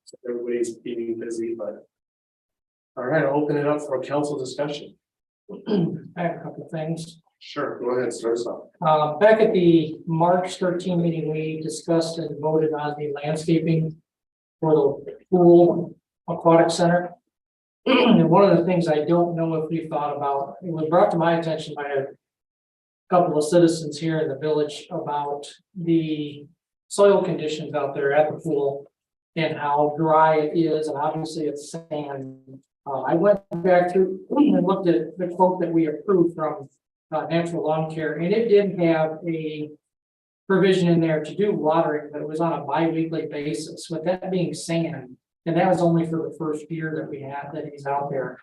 So everybody's being busy, but. All right, I'll open it up for council discussion. I have a couple of things. Sure, go ahead, start us off. Back at the March 13 meeting, we discussed and voted on the landscaping for the pool aquatic center. And one of the things I don't know if we thought about, it was brought to my attention by a couple of citizens here in the village about the soil conditions out there at the pool and how dry it is, and obviously it's sand. I went back through and looked at the quote that we approved from Natural Lawn Care, and it did have a provision in there to do watering, but it was on a bi-weekly basis, with that being sand. And that was only for the first year that we had that he's out there.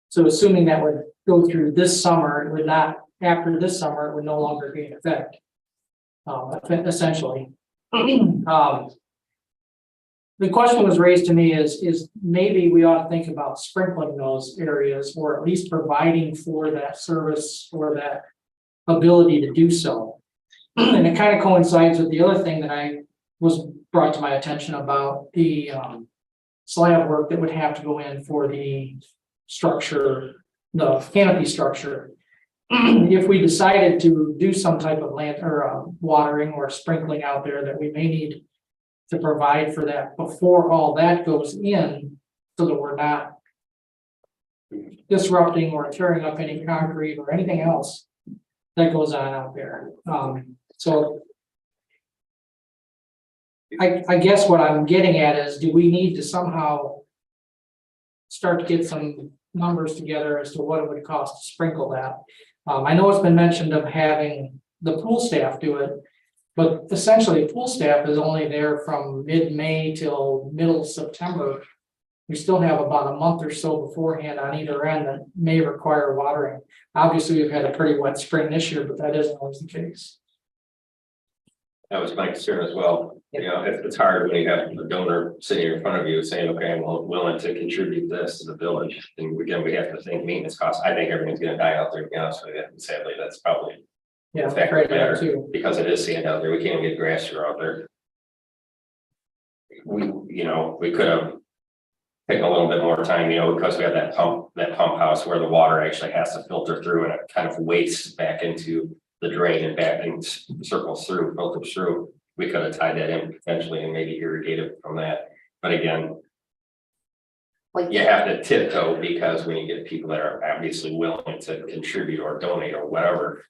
So assuming that would go through this summer, it would not, after this summer, it would no longer be in effect. Essentially. The question was raised to me is maybe we ought to think about sprinkling those areas, or at least providing for that service or that ability to do so. And it kind of coincides with the other thing that I was brought to my attention about the slab work that would have to go in for the structure, the canopy structure. If we decided to do some type of land or watering or sprinkling out there, that we may need to provide for that before all that goes in, so that we're not disrupting or tearing up any concrete or anything else that goes on out there. So I guess what I'm getting at is, do we need to somehow start to get some numbers together as to what it would cost to sprinkle that? I know it's been mentioned of having the pool staff do it, but essentially pool staff is only there from mid-May till middle September. We still have about a month or so beforehand on either end that may require watering. Obviously, we've had a pretty wet spring this year, but that isn't always the case. That was my concern as well. You know, it's hard when you have a donor sitting in front of you saying, okay, I'm willing to contribute this to the village. And again, we have to think maintenance costs. I think everything's gonna die out there, to be honest with you. And sadly, that's probably Yeah, a fact right of the matter, there too. because it is sand out there. We can't get grass through out there. We could have taken a little bit more time, because we have that pump house where the water actually has to filter through, and it kind of wastes back into the drain and back and circles through, filters through. We could have tied that in potentially and maybe irrigated from that. But again, you have to tiptoe, because when you get people that are obviously willing to contribute or donate or whatever,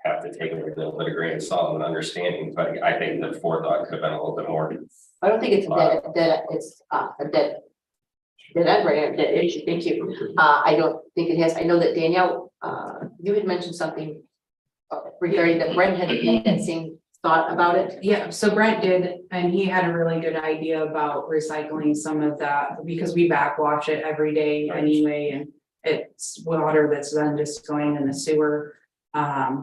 you have to take it with a little bit of grain of salt and understanding. But I think the forethought could have been a little bit more. I don't think it's it's a dead end right, dead issue. Thank you. I don't think it has. I know that Danielle, you had mentioned something regarding that Brent had that same thought about it. Yeah, so Brent did, and he had a really good idea about recycling some of that, because we backwash it every day anyway, and it's water that's then just going in the sewer.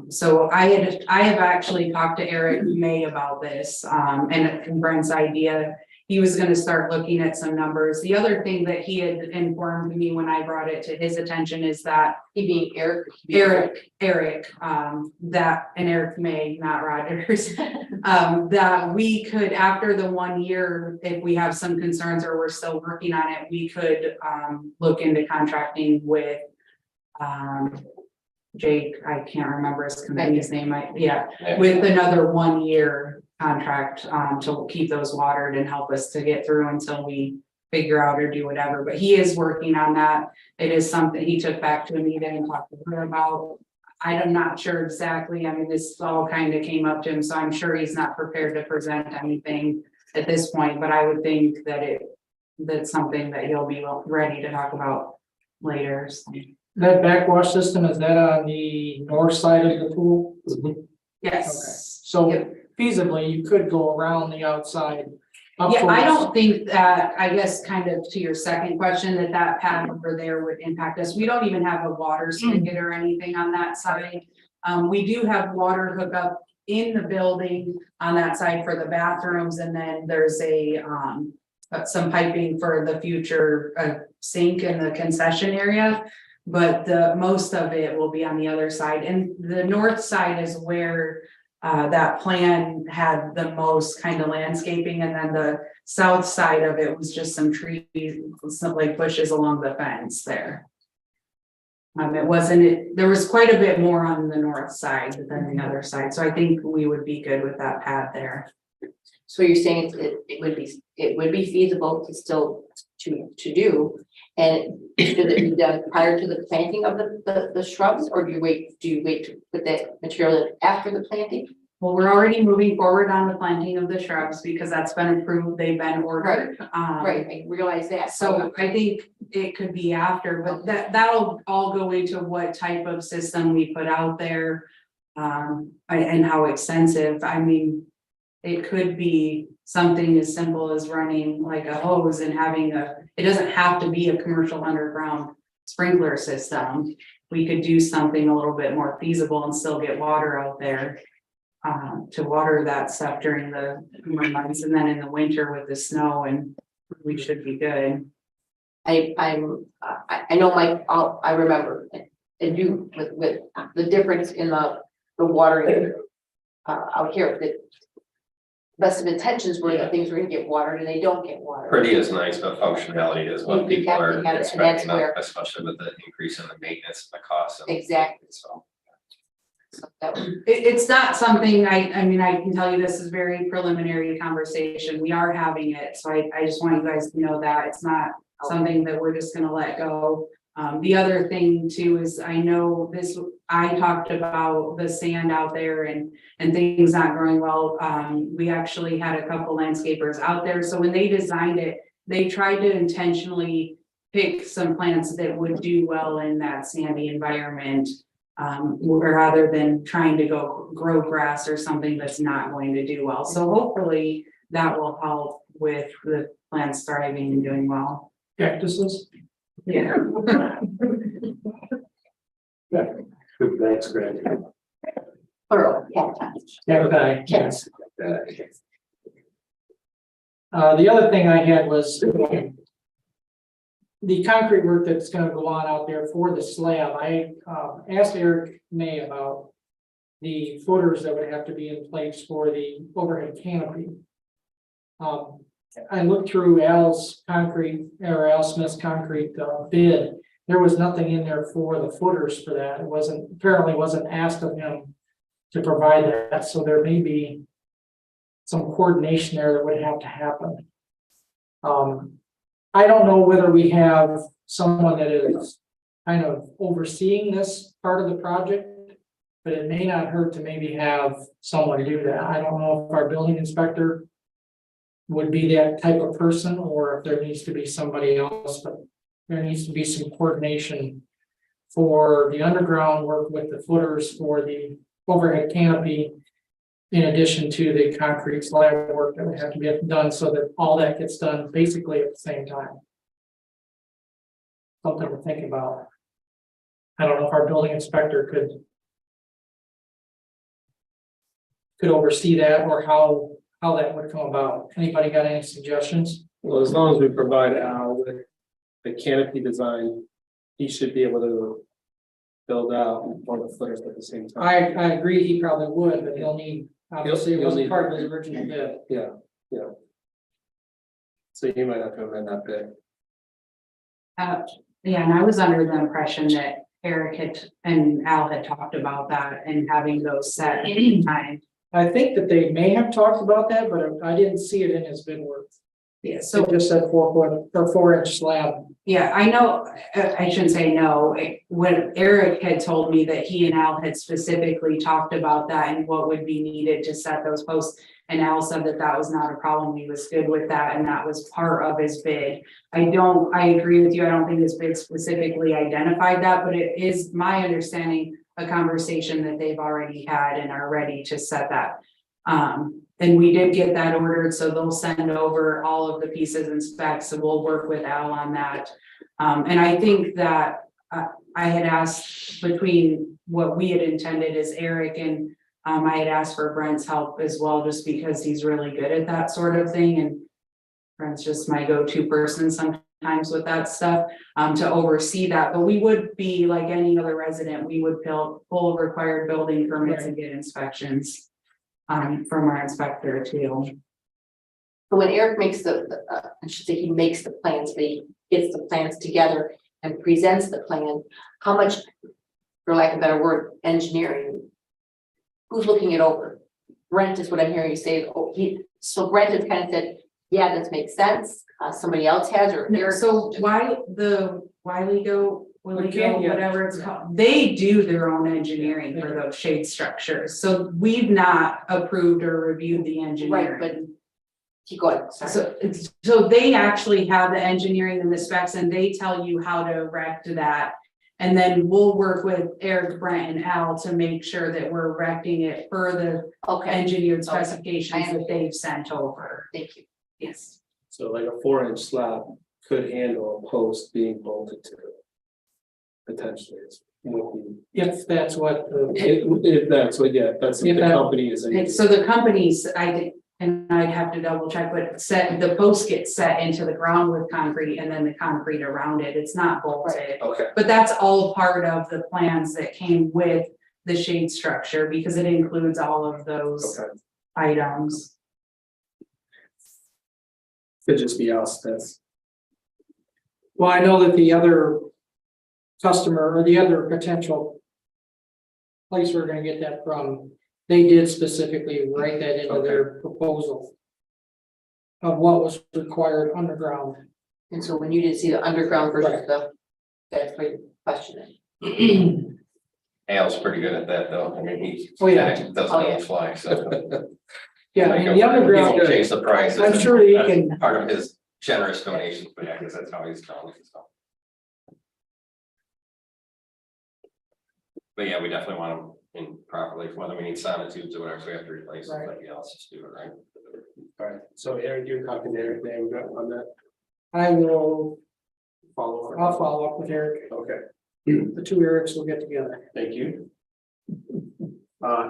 So I have actually talked to Eric May about this, and Brent's idea. He was gonna start looking at some numbers. The other thing that he had informed me when I brought it to his attention is that He being Eric. that, and Eric May, not Rogers, that we could, after the 1 year, if we have some concerns or we're still working on it, we could, look into contracting with, Jake, I can't remember his company's name, with another 1 year contract, to keep those watered and help us to get through until we figure out or do whatever. But he is working on that. It is something he took back to Anita and talked to her about. I'm not sure exactly. I mean, this all kind of came up to him, so I'm sure he's not prepared to present anything at this point, but I would think that that's something that he'll be ready to talk about later. So. That backwash system, is that on the north side of the pool? Yes. So Yep. feasibly, you could go around the outside. up Yeah, I towards- don't think that, I guess kind of to your second question, that pad over there would impact us. We don't even have a water spigot or anything on that side. We do have water hookup in the building on that side for the bathrooms, and then there's some piping for the future sink in the concession area. But the most of it will be on the other side, and the north side is where that plan had the most kind of landscaping, and then the south side of it was just some trees, some like bushes along the fence there. There was quite a bit more on the north side than the other side, so I think we would be good with that pad there. So you're saying it would be feasible to still to do, and should it be done prior to the planting of the shrubs, or do you wait to put that material in after the planting? Well, we're already moving forward on the planting of the shrubs because that's been approved, they've been ordered. Right, I realize that. So I think it could be after, but that'll all go into what type of system we put out there. And how extensive, I mean, it could be something as simple as running like a hose and having it doesn't have to be a commercial underground sprinkler system. We could do something a little bit more feasible and still get water out there. To water that stuff during the months, and then in the winter with the snow, and we should be good. I know I remember and you with the difference in the watering out here, that best of intentions were that things were gonna get watered and they don't get watered. Pretty is nice, but functionality is what You people have to are have it, and that's expecting, where- especially with the increase in the maintenance and the cost. Exactly, so that was, It's not something, I mean, I can tell you this is very preliminary conversation, we are having it, so I just want you guys to know that it's not something that we're just gonna let go. The other thing too is I know I talked about the sand out there and things not growing well. We actually had a couple landscapers out there, so when they designed it, they tried to intentionally pick some plants that would do well in that sandy environment. Rather than trying to go grow grass or something that's not going to do well. So hopefully that will help with the plants thriving and doing well. Cactuses. Yeah. Good, thanks, Greg. plural, cacti. Okay. Yes. The other thing I had was the concrete work that's gonna go on out there for the slab. I asked Eric May about the footers that would have to be in place for the overhead canopy. I looked through Al Smith's concrete bid. There was nothing in there for the footers for that. It apparently wasn't asked of him to provide that, so there may be some coordination there that would have to happen. I don't know whether we have someone that is kind of overseeing this part of the project, but it may not hurt to maybe have someone do that. I don't know if our building inspector would be that type of person, or if there needs to be somebody else, but there needs to be some coordination for the underground work with the footers for the overhead canopy, in addition to the concrete slab work that would have to get done, so that all that gets done basically at the same time. Something to think about. I don't know if our building inspector could oversee that, or how that would come about. Anybody got any suggestions? Well, as long as we provide Al with the canopy design, he should be able to build out one of the footers at the same time. I agree, he probably would, but he'll need, obviously, it He'll wasn't need- part of his original bid. Yeah. So you might have to amend that bid. Yeah, and I was under the impression that Eric and Al had talked about that and having those set at any time. I think that they may have talked about that, but I didn't see it in his bid work. Yeah, So so, it just said 4-inch slab. yeah, I know, I shouldn't say no, when Eric had told me that he and Al had specifically talked about that and what would be needed to set those posts. And Al said that that was not a problem, he was good with that, and that was part of his bid. I agree with you, I don't think his bid specifically identified that, but it is my understanding a conversation that they've already had and are ready to set that. And we did get that ordered, so they'll send over all of the pieces and specs, so we'll work with Al on that. And I think that I had asked between what we had intended as Eric and I had asked for Brent's help as well, just because he's really good at that sort of thing, and Brent's just my go-to person sometimes with that stuff, to oversee that. But we would be like any other resident, we would pull required building permits and get inspections from our inspector too. But when Eric makes I should say he makes the plans, but he gets the plans together and presents the plan, how much, for lack of a better word, engineering? Who's looking it over? Brent is what I'm hearing you say. Oh, so Brent has kind of said, yeah, this makes sense. Somebody else has, or Eric. So why we go, Yeah. whatever it's called, they do their own engineering for those shade structures. So we've not approved or reviewed the engineering. Right, but keep going, sorry. So they actually have the engineering and the specs, and they tell you how to erect that. And then we'll work with Eric, Brent, and Al to make sure that we're erecting it per the Okay, engineered Okay. specifications that they've sent over. thank you. Yes. So like a 4-inch slab could handle a post being bolted to it. Potentially, it's If that's what, if that's what, yeah, that's what If the that- company is. Okay, so the companies, and I'd have to double check, but the post gets set into the ground with concrete and then the concrete around it. It's not bolted. Okay. But that's all part of the plans that came with the shade structure, because it includes all of those Okay. items. Could just be us, that's. well, I know that the other customer or the other potential place we're gonna get that from, they did specifically write that into their proposal of what was required underground. And so when you didn't see the underground versus the, that's my question. Al's pretty good at that though. I mean, he. Oh, yeah. Doesn't Oh, yeah. on the fly, so. Yeah, Make and him- the he underground, won't change the prices. I'm sure he That's can- Part of his generous donations, but yeah, I guess that's how he's done it, so. But yeah, we definitely want them in properly, whether we need sonotubes or whatever, so we have to replace Right. somebody else, just do it right. All right, so Eric, you're talking to Eric name on that I will, follow up. I'll follow up with Eric. Okay, The two Erics will get together. thank you.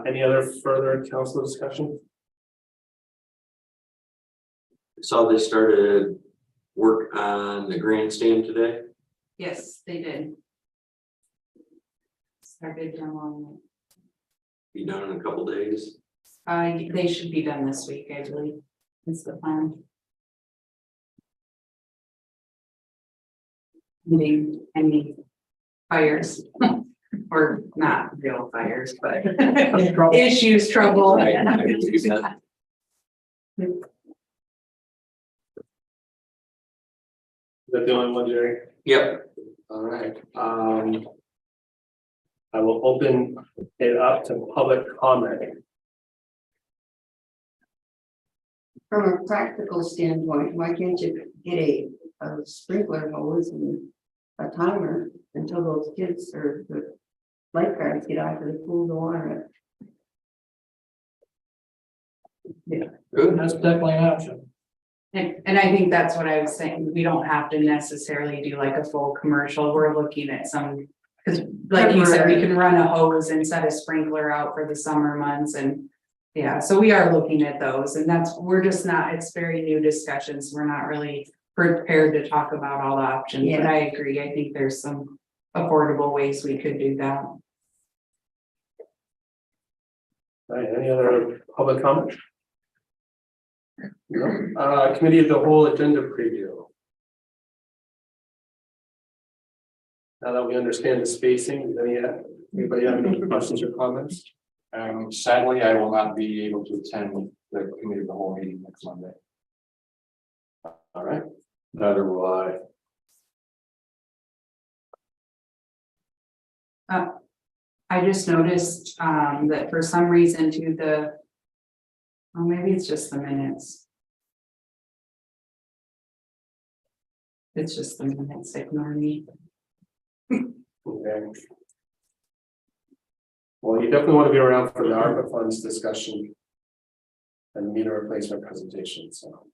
Any other further council discussion? Saw they started work on the grandstand today. Yes, they did. Started demo. Be done in a couple days. They should be done this week, I believe. Is the plan. Any fires, or not real fires, but issues, trouble. Right, I can see that. Is that the only one, Jerry? Yep. All right, I will open it up to public comment. From a practical standpoint, why can't you get a sprinkler hose and a timer until those kids or the lifeguards get out of the pool to water it? That's definitely an option. And I think that's what I was saying, we don't have to necessarily do like a full commercial, we're looking at some. Cause like you said, we can run a hose and set a sprinkler out for the summer months and. Yeah, so we are looking at those, and we're just not, it's very new discussions, we're not really prepared to talk about all the options, but I agree, I think there's some affordable ways we could do that. All right, any other public comment? No. Committee of the whole agenda preview. Now that we understand the spacing, anybody have any questions or comments? Sadly, I will not be able to attend the committee of the whole meeting next Monday. All right, neither will I. I just noticed that for some reason maybe it's just the minutes. It's just the minutes, ignore me. Okay. Well, you definitely want to be around for the ARPA funds discussion. And meter replacement presentation, so.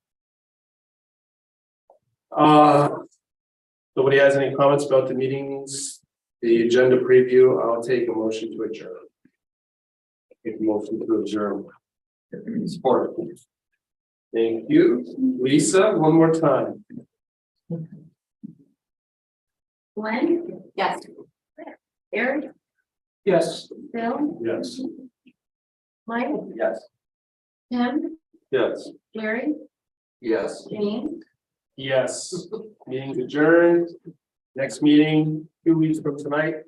Nobody has any comments about the meetings, the agenda preview, I'll take a motion to adjourn. Make a motion to adjourn. Support. Thank you, Lisa, one more time. Glenn? Yes. Eric? Yes. Bill? Yes. Mike? Yes. Tim? Yes. Larry? Yes. Jane? Yes, meeting adjourned. Next meeting, 2 weeks from tonight,